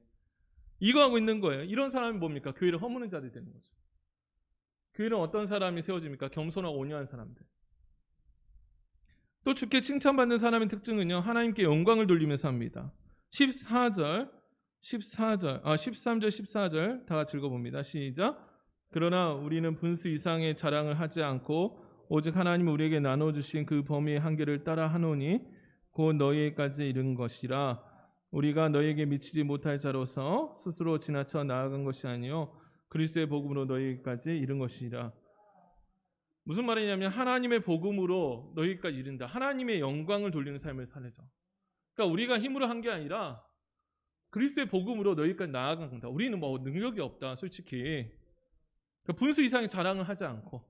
이거 하고 있는 거예요. 이런 사람이 뭡니까? 교회를 허무는 자들이 되는 거죠. 교회는 어떤 사람이 세워집니까? 겸손하고 온유한 사람들. 또 주께 칭찬받는 사람의 특징은요, 하나님께 영광을 돌리면서 합니다. 13절 14절 다 같이 읽어봅니다. 시작. 그러나 우리는 분수 이상의 자랑을 하지 않고 오직 하나님 우리에게 나눠주신 그 범위의 한계를 따라 하노니 곧 너희에게까지 이른 것이라. 우리가 너희에게 미치지 못할 자로서 스스로 지나쳐 나아간 것이 아니요 그리스도의 복음으로 너희에게까지 이른 것이라. 무슨 말이냐면 하나님의 복음으로 너희까지 이른다. 하나님의 영광을 돌리는 삶을 살려줘. 그러니까 우리가 힘으로 한 게 아니라 그리스도의 복음으로 너희까지 나아간 건다. 우리는 뭐 능력이 없다, 솔직히. 그러니까 분수 이상의 자랑을 하지 않고,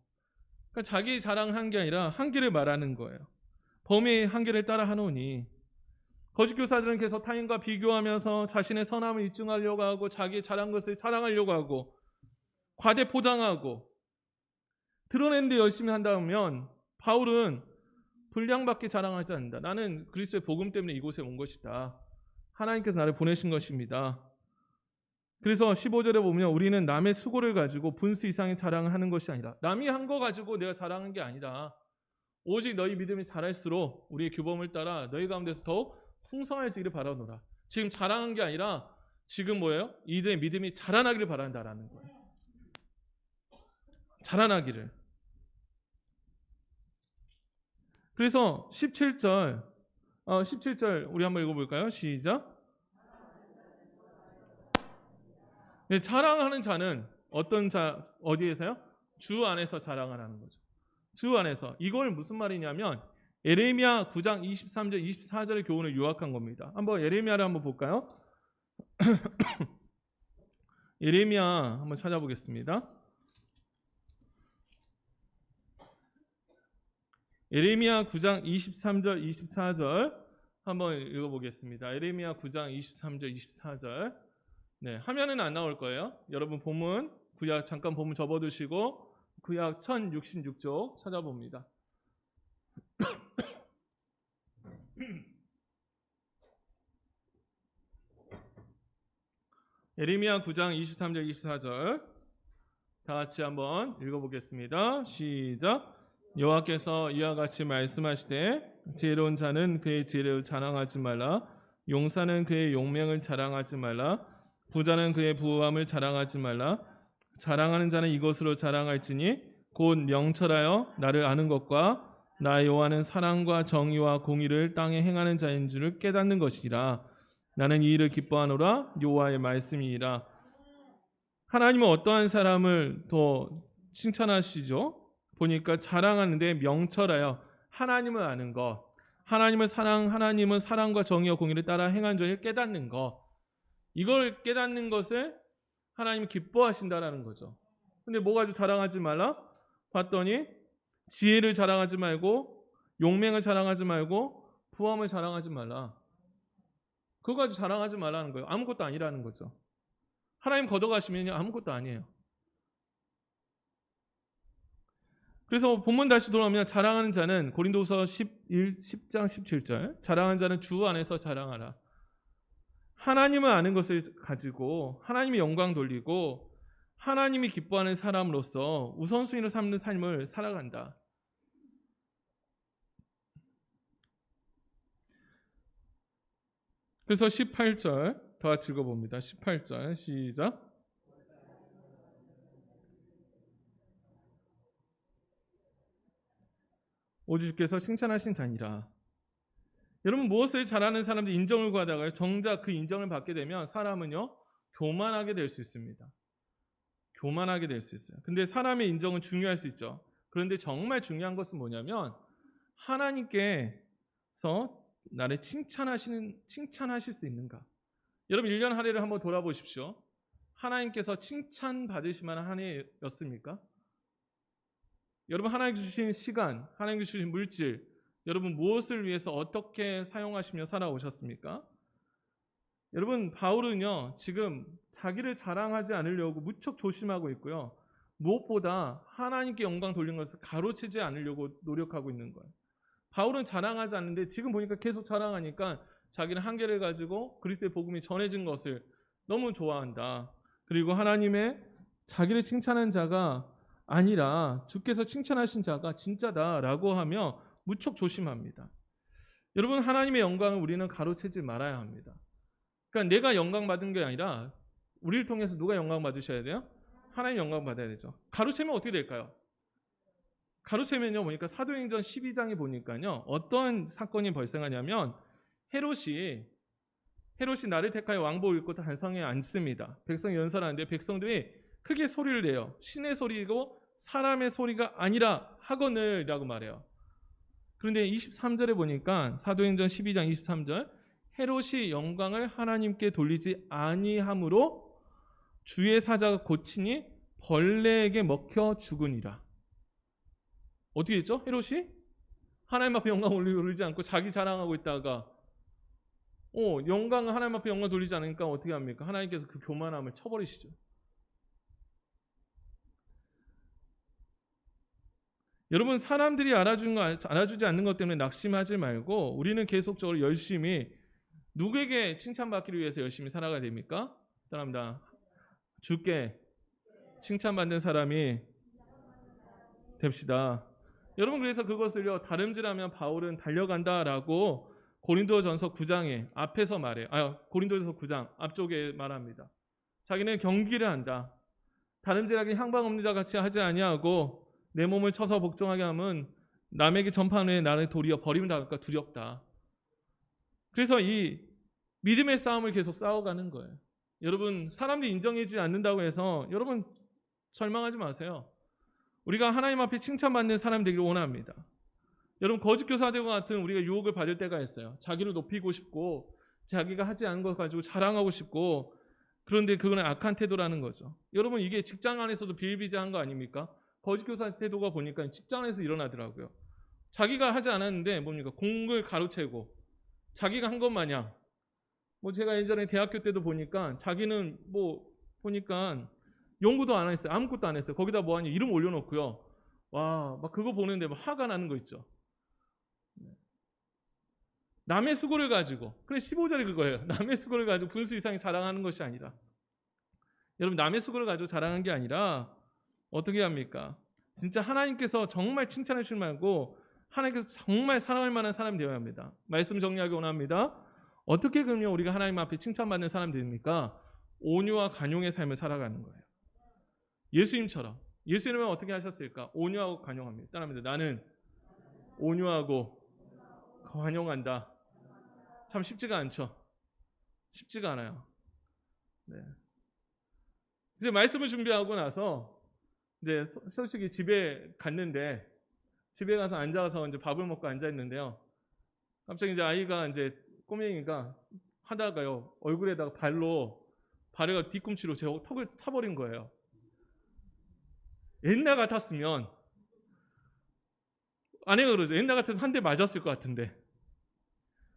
그러니까 자기 자랑을 한 게 아니라 한계를 말하는 거예요. 범위의 한계를 따라 하노니. 거짓 교사들은 계속 타인과 비교하면서 자신의 선함을 입증하려고 하고 자기의 잘한 것을 자랑하려고 하고 과대 포장하고 드러내는데 열심히 한다면 바울은 분량밖에 자랑하지 않는다. 나는 그리스도의 복음 때문에 이곳에 온 것이다. 하나님께서 나를 보내신 것입니다. 그래서 15절에 보면 우리는 남의 수고를 가지고 분수 이상의 자랑을 하는 것이 아니라, 남이 한 거 가지고 내가 자랑한 게 아니다. 오직 너희 믿음이 자랄수록 우리의 규범을 따라 너희 가운데서 더욱 풍성해지기를 바라노라. 지금 자랑한 게 아니라 지금 뭐예요? 이들의 믿음이 자라나기를 바란다라는 거예요. 자라나기를. 그래서 17절 우리 한번 읽어볼까요? 시작. 네, 자랑하는 자는 어떤 자, 어디에서요? 주 안에서 자랑을 하는 거죠. 주 안에서. 이걸 무슨 말이냐면 예레미야 9장 23절 24절의 교훈을 요약한 겁니다. 한번 예레미야를 한번 볼까요? 예레미야 한번 찾아보겠습니다. 예레미야 9장 23절 24절 한번 읽어보겠습니다. 예레미야 9장 23절 24절. 네, 화면은 안 나올 거예요. 여러분 본문 구약 잠깐 본문 접어두시고 구약 1066쪽 찾아봅니다. 예레미야 9장 23절 24절 다 같이 한번 읽어보겠습니다. 시작. 여호와께서 이와 같이 말씀하시되 지혜로운 자는 그의 지혜를 자랑하지 말라. 용사는 그의 용맹을 자랑하지 말라. 부자는 그의 부함을 자랑하지 말라. 자랑하는 자는 이것으로 자랑할지니 곧 명철하여 나를 아는 것과 나 여호와는 사랑과 정의와 공의를 땅에 행하는 자인 줄을 깨닫는 것이라. 나는 이 일을 기뻐하노라. 여호와의 말씀이니라. 하나님은 어떠한 사람을 더 칭찬하시죠? 보니까 자랑하는데 명철하여 하나님을 아는 것, 하나님은 사랑과 정의와 공의를 따라 행한 줄을 깨닫는 것, 이걸 깨닫는 것을 하나님이 기뻐하신다라는 거죠. 근데 뭐 가지고 자랑하지 말라? 봤더니 지혜를 자랑하지 말고 용맹을 자랑하지 말고 부함을 자랑하지 말라. 그거 가지고 자랑하지 말라는 거예요. 아무것도 아니라는 거죠. 하나님 걷어가시면요 아무것도 아니에요. 그래서 본문 다시 돌아오면 자랑하는 자는 고린도후서 10장 17절 자랑하는 자는 주 안에서 자랑하라. 하나님을 아는 것을 가지고 하나님의 영광 돌리고 하나님이 기뻐하는 사람으로서 우선순위로 삼는 삶을 살아간다. 그래서 18절 더 같이 읽어봅니다. 18절 시작. 오직 주께서 칭찬하신 자니라. 여러분, 무엇을 잘하는 사람들 인정을 구하다가 정작 그 인정을 받게 되면 사람은요 교만하게 될 수 있습니다. 교만하게 될 수 있어요. 근데 사람의 인정은 중요할 수 있죠. 그런데 정말 중요한 것은 뭐냐면 하나님께서 나를 칭찬하실 수 있는가? 여러분 1년 한 해를 한번 돌아보십시오. 하나님께서 칭찬 받으실 만한 한 해였습니까? 여러분 하나님께 주신 시간, 하나님께 주신 물질, 여러분 무엇을 위해서 어떻게 사용하시며 살아오셨습니까? 여러분 바울은요 지금 자기를 자랑하지 않으려고 무척 조심하고 있고요. 무엇보다 하나님께 영광 돌리는 것을 가로채지 않으려고 노력하고 있는 거예요. 바울은 자랑하지 않는데 지금 보니까 계속 자랑하니까 자기는 한계를 가지고 그리스도의 복음이 전해진 것을 너무 좋아한다. 그리고 하나님의 자기를 칭찬한 자가 아니라 주께서 칭찬하신 자가 진짜다라고 하며 무척 조심합니다. 여러분 하나님의 영광을 우리는 가로채지 말아야 합니다. 그러니까 내가 영광 받은 게 아니라 우리를 통해서 누가 영광 받으셔야 돼요? 하나님 영광 받아야 되죠. 가로채면 어떻게 될까요? 가로채면요 보니까 사도행전 12장에 보니까요 어떤 사건이 발생하냐면 헤롯이 나를 택하여 왕복을 입고 단성에 앉습니다. 백성이 연설하는데 백성들이 크게 소리를 내요. 신의 소리고 사람의 소리가 아니라 하거늘이라고 말해요. 그런데 23절에 보니까 사도행전 12장 23절 헤롯이 영광을 하나님께 돌리지 아니함으로 주의 사자가 고치니 벌레에게 먹혀 죽으니라. 어떻게 했죠? 헤롯이 하나님 앞에 영광 돌리지 않고 자기 자랑하고 있다가 영광을 하나님 앞에 영광 돌리지 않으니까 어떻게 합니까? 하나님께서 그 교만함을 쳐버리시죠. 여러분 사람들이 알아주지 않는 것 때문에 낙심하지 말고 우리는 계속적으로 열심히 누구에게 칭찬받기를 위해서 열심히 살아가야 됩니까? 사랑합니다. 주께 칭찬받는 사람이 됩시다. 여러분 그래서 그것을요 다름질하면 바울은 달려간다라고 고린도전서 9장에 앞에서 말해요. 고린도전서 9장 앞쪽에 말합니다. 자기는 경기를 한다. 다름질하게 향방 없는 자 같이 하지 아니하고 내 몸을 쳐서 복종하게 하면 남에게 전파한 후에 나를 도리어 버림을 당할까 두렵다. 그래서 이 믿음의 싸움을 계속 싸워가는 거예요. 여러분 사람들이 인정해주지 않는다고 해서 여러분 절망하지 마세요. 우리가 하나님 앞에 칭찬받는 사람 되기를 원합니다. 여러분 거짓 교사들과 같은 우리가 유혹을 받을 때가 있어요. 자기를 높이고 싶고 자기가 하지 않은 것 가지고 자랑하고 싶고 그런데 그거는 악한 태도라는 거죠. 여러분 이게 직장 안에서도 비일비재한 거 아닙니까? 거짓 교사 태도가 보니까 직장 안에서 일어나더라고요. 자기가 하지 않았는데 뭡니까? 공을 가로채고 자기가 한 것 마냥 제가 예전에 대학교 때도 보니까 자기는 보니까 연구도 안 했어요. 아무것도 안 했어요. 거기다 뭐하니 이름 올려놓고요. 와, 막 그거 보는데 막 화가 나는 거 있죠. 남의 수고를 가지고, 그래 15절이 그거예요. 남의 수고를 가지고 분수 이상이 자랑하는 것이 아니라, 여러분 남의 수고를 가지고 자랑한 게 아니라 어떻게 합니까? 진짜 하나님께서 정말 칭찬해 주실 말고 하나님께서 정말 사랑할 만한 사람이 되어야 합니다. 말씀 정리하기 원합니다. 어떻게 그러면 우리가 하나님 앞에 칭찬받는 사람이 됩니까? 온유와 관용의 삶을 살아가는 거예요. 예수님처럼. 예수님은 어떻게 하셨을까? 온유하고 관용합니다. 따라합니다. 나는 온유하고 관용한다. 참 쉽지가 않죠. 쉽지가 않아요. 네. 이제 말씀을 준비하고 나서 이제 솔직히 집에 갔는데 집에 가서 앉아서 이제 밥을 먹고 앉아 있는데요. 갑자기 이제 아이가 이제 꼬맹이가 하다가요 얼굴에다가 발에가 뒤꿈치로 제 턱을 타버린 거예요. 옛날 같았으면 아내가 그러죠. 옛날 같으면 한 대 맞았을 것 같은데.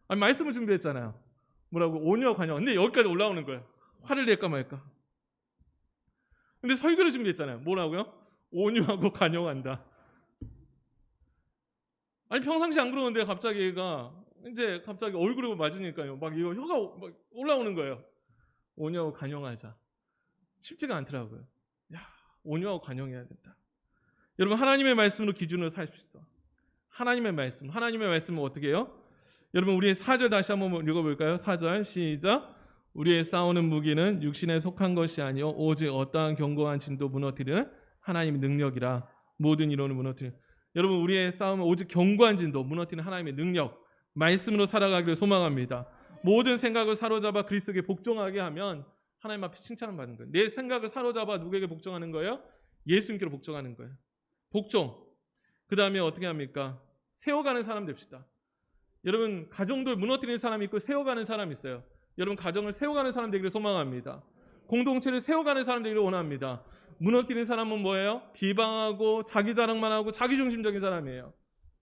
아니 말씀을 준비했잖아요. 뭐라고? 온유와 관용. 근데 여기까지 올라오는 거예요. 화를 낼까 말까. 근데 설교를 준비했잖아요. 뭐라고요? 온유하고 관용한다. 아니 평상시 안 그러는데 갑자기 얘가 이제 갑자기 얼굴에 맞으니까요. 막 이거 혀가 막 올라오는 거예요. 온유하고 관용하자. 쉽지가 않더라고요. 야, 온유하고 관용해야 된다. 여러분 하나님의 말씀으로 기준으로 사십시다. 하나님의 말씀은 어떻게 해요? 여러분 우리의 4절 다시 한번 읽어볼까요? 4절 시작. 우리의 싸우는 무기는 육신에 속한 것이 아니요 오직 어떠한 견고한 진도 무너뜨리는 하나님의 능력이라. 모든 이론을 무너뜨리는, 여러분 우리의 싸움은 오직 견고한 진도 무너뜨리는 하나님의 능력, 말씀으로 살아가기를 소망합니다. 모든 생각을 사로잡아 그리스도에게 복종하게 하면 하나님 앞에 칭찬을 받는 거예요. 내 생각을 사로잡아 누구에게 복종하는 거예요? 예수님께로 복종하는 거예요. 복종. 그 다음에 어떻게 합니까? 세워가는 사람 됩시다. 여러분 가정도 무너뜨리는 사람이 있고 세워가는 사람이 있어요. 여러분 가정을 세워가는 사람 되기를 소망합니다. 공동체를 세워가는 사람 되기를 원합니다. 무너뜨리는 사람은 뭐예요? 비방하고 자기 자랑만 하고 자기중심적인 사람이에요.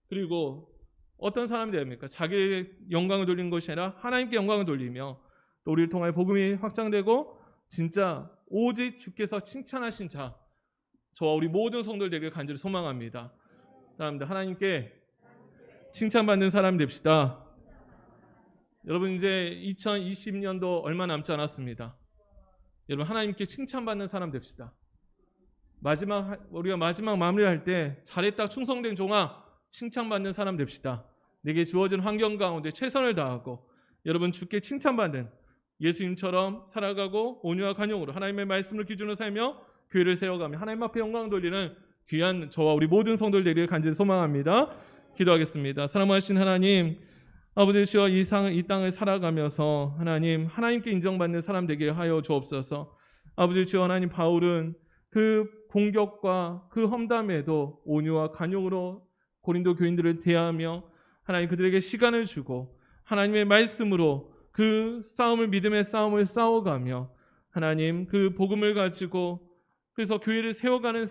그리고 어떤 사람이 됩니까? 자기의 영광을 돌리는 것이 아니라 하나님께 영광을 돌리며 또 우리를 통하여 복음이 확장되고 진짜 오직 주께서 칭찬하신 자, 저와 우리 모든 성도들 되기를 간절히 소망합니다. 사람들 하나님께 칭찬받는 사람 됩시다. 여러분 이제 2020년도 얼마 남지 않았습니다. 여러분 하나님께 칭찬받는 사람 됩시다. 우리가 마지막 마무리할 때 잘했다 충성된 종아 칭찬받는 사람 됩시다. 내게 주어진 환경 가운데 최선을 다하고 여러분 주께 칭찬받는 예수님처럼 살아가고 온유와 간용으로 하나님의 말씀을 기준으로 살며 교회를 세워가며 하나님 앞에 영광 돌리는 귀한 저와 우리 모든 성도들 되기를 간절히 소망합니다. 기도하겠습니다. 사랑하신 하나님, 아버지시여 이 땅을 살아가면서 하나님께 인정받는 사람 되게 하여 주옵소서. 아버지시여 하나님, 바울은 그 공격과 그 험담에도 온유와 간용으로 고린도 교인들을 대하며 하나님 그들에게 시간을 주고 하나님의 말씀으로 그 싸움을, 믿음의 싸움을 싸워가며 하나님 그 복음을 가지고 그래서 교회를 세워가는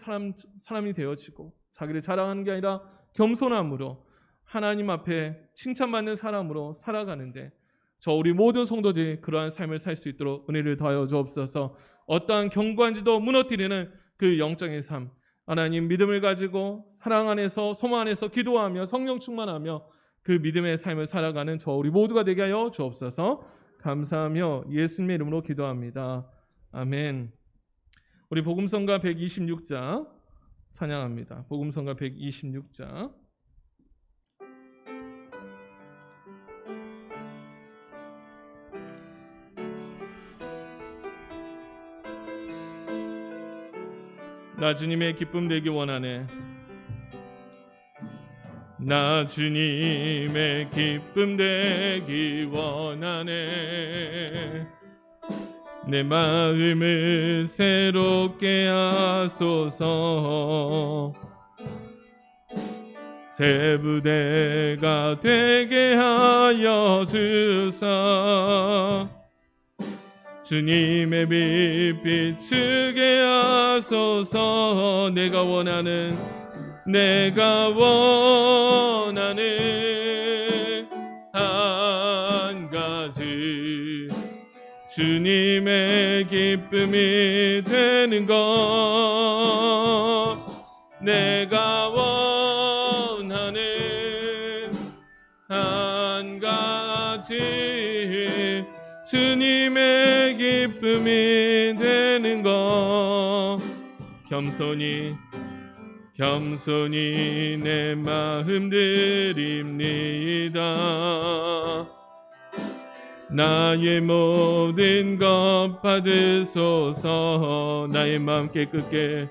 사람이 되어지고 자기를 자랑하는 게 아니라 겸손함으로 하나님 앞에 칭찬받는 사람으로 살아가는데 저 우리 모든 성도들이 그러한 삶을 살 수 있도록 은혜를 더하여 주옵소서. 어떠한 견고한지도 무너뜨리는 그 영적인 삶, 하나님 믿음을 가지고 사랑 안에서 소망 안에서 기도하며 성령 충만하며 그 믿음의 삶을 살아가는 저 우리 모두가 되게 하여 주옵소서. 감사하며 예수님의 이름으로 기도합니다. 아멘. 우리 복음성가 126장 찬양합니다. 복음성가 126장. 나 주님의 기쁨 되기 원하네. 나 주님의 기쁨 되기 원하네. 내 마음을 새롭게 하소서. 새 부대가 되게 하여 주사. 주님의 빛 비추게 하소서. 내가 원하는 한 가지, 주님의 기쁨이 되는 것. 내가 원하는 한 가지, 주님의 기쁨이 되는 것. 겸손히 내 마음 드립니다. 나의 모든 것 받으소서. 나의 마음 깨끗게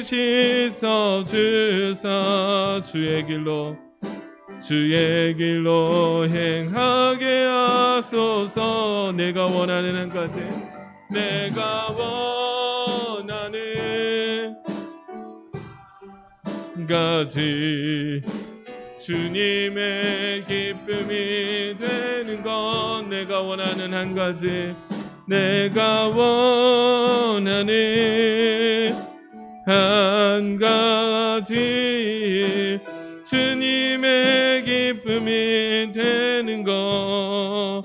씻어 주사. 주의 길로 행하게 하소서. 내가 원하는 한 가지, 주님의 기쁨이 되는 것. 내가 원하는 한 가지, 주님의 기쁨이 되는 것.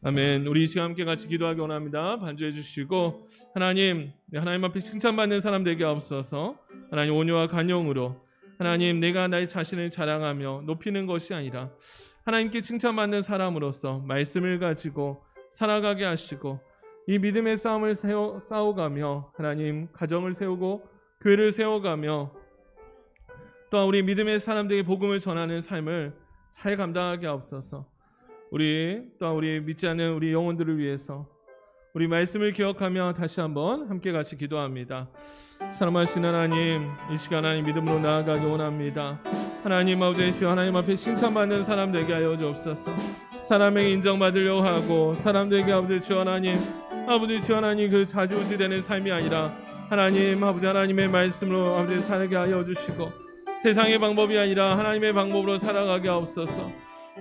아멘. 우리 이 시간 함께 같이 기도하기 원합니다. 반주해 주시고 하나님 앞에 칭찬받는 사람 되게 하옵소서. 하나님 온유와 간용으로 하나님 내가 나의 자신을 자랑하며 높이는 것이 아니라 하나님께 칭찬받는 사람으로서 말씀을 가지고 살아가게 하시고 이 믿음의 싸움을 싸워가며 하나님 가정을 세우고 교회를 세워가며 또한 우리 믿음의 사람들에게 복음을 전하는 삶을 잘 감당하게 하옵소서. 또한 우리 믿지 않는 우리 영혼들을 위해서 우리 말씀을 기억하며 다시 한번 함께 같이 기도합니다. 사랑하신 하나님, 이 시간 하나님 믿음으로 나아가기 원합니다. 하나님 아버지 주여, 하나님 앞에 칭찬받는 사람 되게 하여 주옵소서. 사람에게 인정받으려고 하고 사람들에게 아버지 주여 하나님 그 자주우지되는 삶이 아니라 하나님 아버지 하나님의 말씀으로 아버지 살게 하여 주시고 세상의 방법이 아니라 하나님의 방법으로 살아가게 하옵소서.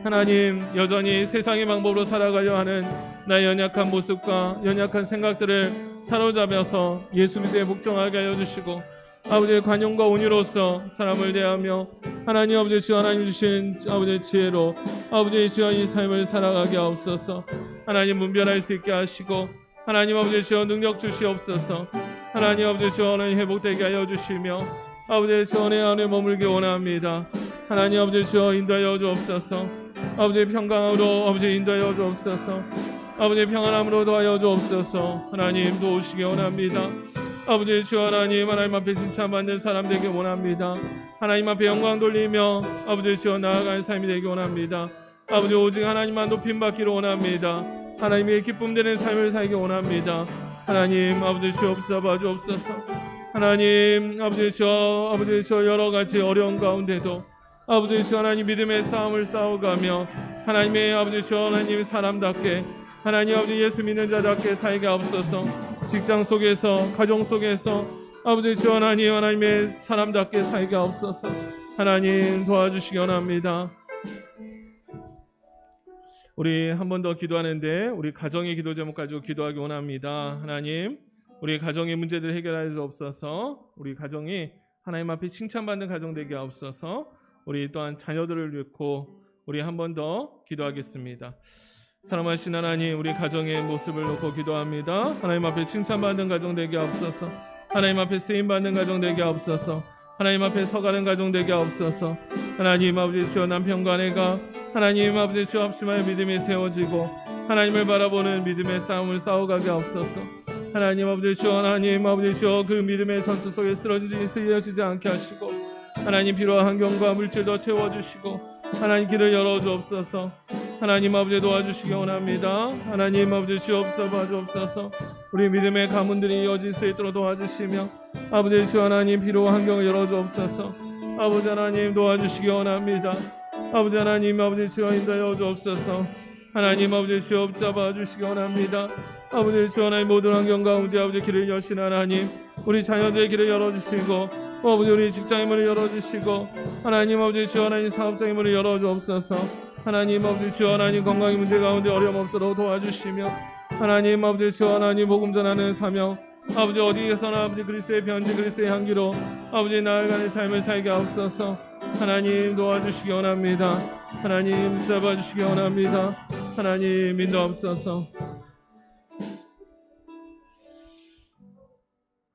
하나님, 여전히 세상의 방법으로 살아가려 하는 나의 연약한 모습과 연약한 생각들을 사로잡아서 예수 그리스도에 복종하게 하여 주시고 아버지의 관용과 온유로서 사람을 대하며 하나님 아버지 주여 하나님 주신 아버지의 지혜로 아버지의 주여 이 삶을 살아가게 하옵소서. 하나님 분별할 수 있게 하시고 하나님 아버지 주여 능력 주시옵소서. 하나님 아버지 주여 하나님 회복되게 하여 주시며 아버지 주여 내 안에 머물기 원합니다. 하나님 아버지 주여 인도하여 주옵소서. 아버지의 평강으로 아버지 인도하여 주옵소서. 아버지의 평안함으로 도하여 주옵소서. 하나님 도우시기 원합니다. 아버지 주여 하나님 앞에 칭찬받는 사람 되기 원합니다. 하나님 앞에 영광 돌리며 아버지 주여 나아가는 삶이 되기 원합니다. 아버지 오직 하나님만 높임받기를 원합니다. 하나님의 기쁨 되는 삶을 살기 원합니다. 하나님 아버지 주여 붙잡아 주옵소서. 하나님 아버지 주여 여러 가지 어려운 가운데도 아버지 주여 하나님 믿음의 싸움을 싸워가며 하나님의 아버지 주여 하나님 사람답게 하나님 아버지 예수 믿는 자답게 살게 하옵소서. 직장 속에서 가정 속에서 아버지 주여 하나님의 사람답게 살게 하옵소서. 하나님 도와주시기 원합니다. 우리 한 번 더 기도하는데 우리 가정의 기도 제목 가지고 기도하기 원합니다. 하나님 우리 가정의 문제들을 해결하여 주옵소서. 우리 가정이 하나님 앞에 칭찬받는 가정 되게 하옵소서. 우리 또한 자녀들을 놓고 우리 한 번 더 기도하겠습니다. 사랑하신 하나님, 우리 가정의 모습을 놓고 기도합니다. 하나님 앞에 칭찬받는 가정 되게 하옵소서. 하나님 앞에 쓰임받는 가정 되게 하옵소서. 하나님 앞에 서가는 가정 되게 하옵소서. 하나님 아버지 주여 남편과 아내가 하나님 아버지 주여 합심하여 믿음이 세워지고 하나님을 바라보는 믿음의 싸움을 싸워가게 하옵소서. 하나님 아버지 주여 그 믿음의 전투 속에 쓰러지지 않게 하시고 하나님 필요한 환경과 물질도 채워주시고 하나님 길을 열어주옵소서. 하나님 아버지 도와주시기 원합니다. 하나님 아버지 주여 붙잡아 주옵소서. 우리 믿음의 가문들이 이어질 수 있도록 도와주시며 아버지 주여 하나님 필요한 환경을 열어주옵소서. 아버지 하나님 도와주시기 원합니다. 아버지 하나님 아버지 주여 인도하여 주옵소서. 하나님 아버지 주여 붙잡아 주시기 원합니다. 아버지 주여 하나님 모든 환경 가운데 아버지 길을 여신 하나님 우리 자녀들의 길을 열어주시고 아버지 우리 직장의 문을 열어주시고 하나님 아버지 주여 하나님 사업장의 문을 열어주옵소서. 하나님 아버지 주여 하나님 건강의 문제 가운데 어려움 없도록 도와주시며 하나님 아버지 주여 하나님 복음 전하는 사명 아버지 어디에서나 아버지 그리스도의 편지 그리스도의 향기로 아버지 나아가는 삶을 살게 하옵소서. 하나님 도와주시기 원합니다. 하나님 붙잡아주시기 원합니다. 하나님 인도하옵소서.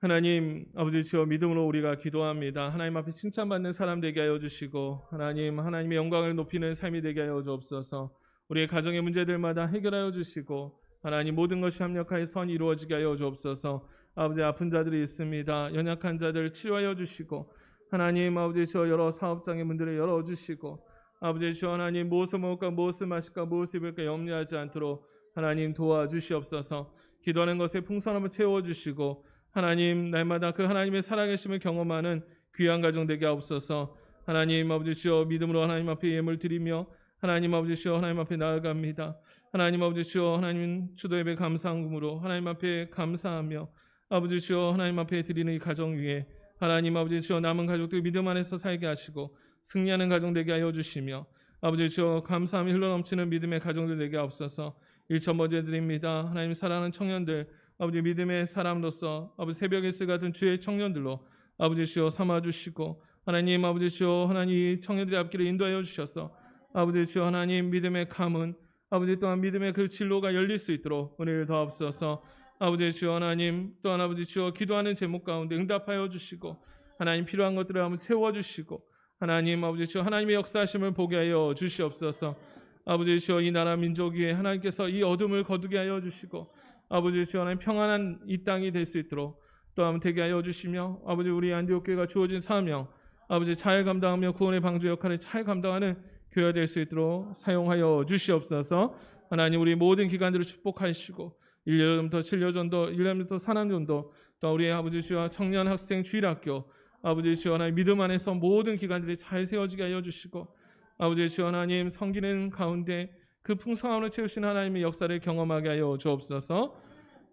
하나님 아버지 주여 믿음으로 우리가 기도합니다. 하나님 앞에 칭찬받는 사람 되게 하여 주시고 하나님의 영광을 높이는 삶이 되게 하여 주옵소서. 우리의 가정의 문제들마다 해결하여 주시고 하나님 모든 것이 합력하여 선이 이루어지게 하여 주옵소서. 아버지 아픈 자들이 있습니다. 연약한 자들 치료하여 주시고 하나님 아버지 주여 여러 사업장의 문들을 열어주시고 아버지 주여 하나님 무엇을 먹을까 무엇을 마실까 무엇을 입을까 염려하지 않도록 하나님 도와주시옵소서. 기도하는 것에 풍성함을 채워주시고 하나님 날마다 그 하나님의 살아계심을 경험하는 귀한 가정 되게 하옵소서. 하나님 아버지 주여 믿음으로 하나님 앞에 예물 드리며 하나님 아버지 주여 하나님 앞에 나아갑니다. 하나님 아버지 주여 하나님 주도 예배 감사함으로 하나님 앞에 감사하며 아버지 주여 하나님 앞에 드리는 이 가정 위에 하나님 아버지 주여 남은 가족들 믿음 안에서 살게 하시고 승리하는 가정 되게 하여 주시며 아버지 주여 감사함이 흘러넘치는 믿음의 가정들 되게 하옵소서. 1천 번째 드립니다. 하나님 사랑하는 청년들 아버지 믿음의 사람으로서 아버지 새벽의 일 같은 주의 청년들로 아버지 주여 삼아주시고 하나님 아버지 주여 하나님 청년들의 앞길을 인도하여 주셔서 아버지 주여 하나님 믿음의 가문 아버지 또한 믿음의 그 진로가 열릴 수 있도록 은혜를 더하옵소서. 아버지 주여 하나님 또한 아버지 주여 기도하는 제목 가운데 응답하여 주시고 하나님 필요한 것들을 한번 채워주시고 하나님 아버지 주여 하나님의 역사하심을 보게 하여 주시옵소서. 아버지 주여 이 나라 민족 위에 하나님께서 이 어둠을 거두게 하여 주시고 아버지 주여 하나님 평안한 이 땅이 될 수 있도록 또한 되게 하여 주시며 아버지 우리 안디옥 교회가 주어진 사명 아버지 잘 감당하며 구원의 방주 역할을 잘 감당하는 교회가 될 수 있도록 사용하여 주시옵소서. 하나님 우리 모든 기관들을 축복하시고 1년부터 7년전도 1년부터 산안전도 또 우리 아버지 주여 청년 학생 주일학교 아버지 주여 하나님 믿음 안에서 모든 기관들이 잘 세워지게 하여 주시고 아버지 주여 하나님 섬기는 가운데 그 풍성함을 채우시는 하나님의 역사를 경험하게 하여 주옵소서.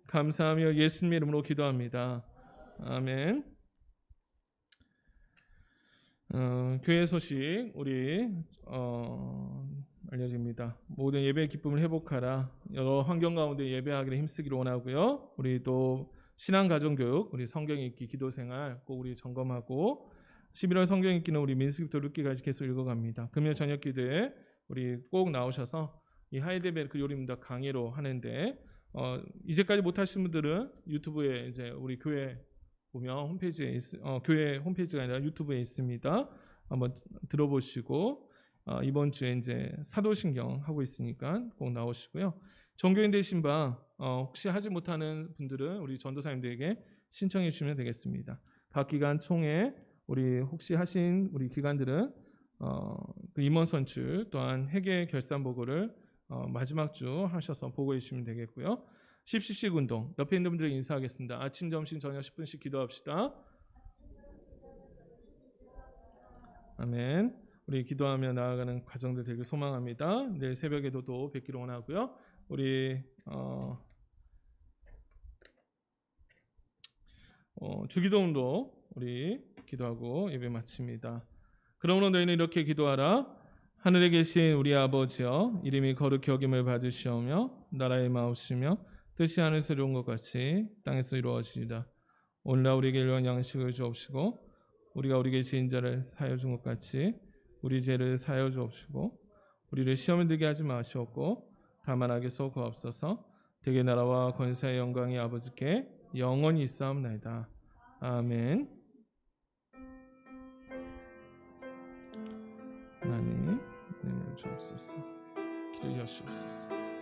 감사하며 예수님 이름으로 기도합니다. 아멘. 교회 소식 우리 알려집니다. 모든 예배의 기쁨을 회복하라. 여러 환경 가운데 예배하기를 힘쓰기를 원하고요. 우리 또 신앙가정교육, 우리 성경 읽기, 기도 생활 꼭 우리 점검하고 11월 성경 읽기는 우리 민수기부터 룻기까지 계속 읽어갑니다. 금요 저녁 기도에 우리 꼭 나오셔서 이 하이데베르크 요리문답 강의로 하는데 이제까지 못하신 분들은 유튜브에 이제 우리 교회 보면 홈페이지에 교회 홈페이지가 아니라 유튜브에 있습니다. 한번 들어보시고 이번 주에 이제 사도신경 하고 있으니까 꼭 나오시고요. 종교인 되신 바 혹시 하지 못하는 분들은 우리 전도사님들에게 신청해 주시면 되겠습니다. 각 기관 총회 우리 혹시 하신 우리 기관들은 그 임원 선출 또한 회계 결산 보고를 마지막 주 하셔서 보고해 주시면 되겠고요. 10시씩 운동 옆에 있는 분들에게 인사하겠습니다. 아침, 점심, 저녁 10분씩 기도합시다. 아멘. 우리 기도하며 나아가는 과정들 되길 소망합니다. 내일 새벽에도 또 뵙기를 원하고요. 우리 주기도문도 우리 기도하고 예배 마칩니다. 그러므로 너희는 이렇게 기도하라. 하늘에 계신 우리 아버지여 이름이 거룩히 여김을 받으시오며 나라의 마옵시며 뜻이 하늘에서 이룬 것 같이 땅에서 이루어지리라. 오늘날 우리에게 일용할 양식을 주옵시고 우리가 우리에게 지은 자를 사하여 준 것 같이 우리 죄를 사하여 주옵시고 우리를 시험에 들게 하지 마시옵고 다만 악에서 구하옵소서. 대개 나라와 권세의 영광이 아버지께 영원히 있사옵나이다. 아멘. 하나님 은혜를 주옵소서. 기도해 주시옵소서.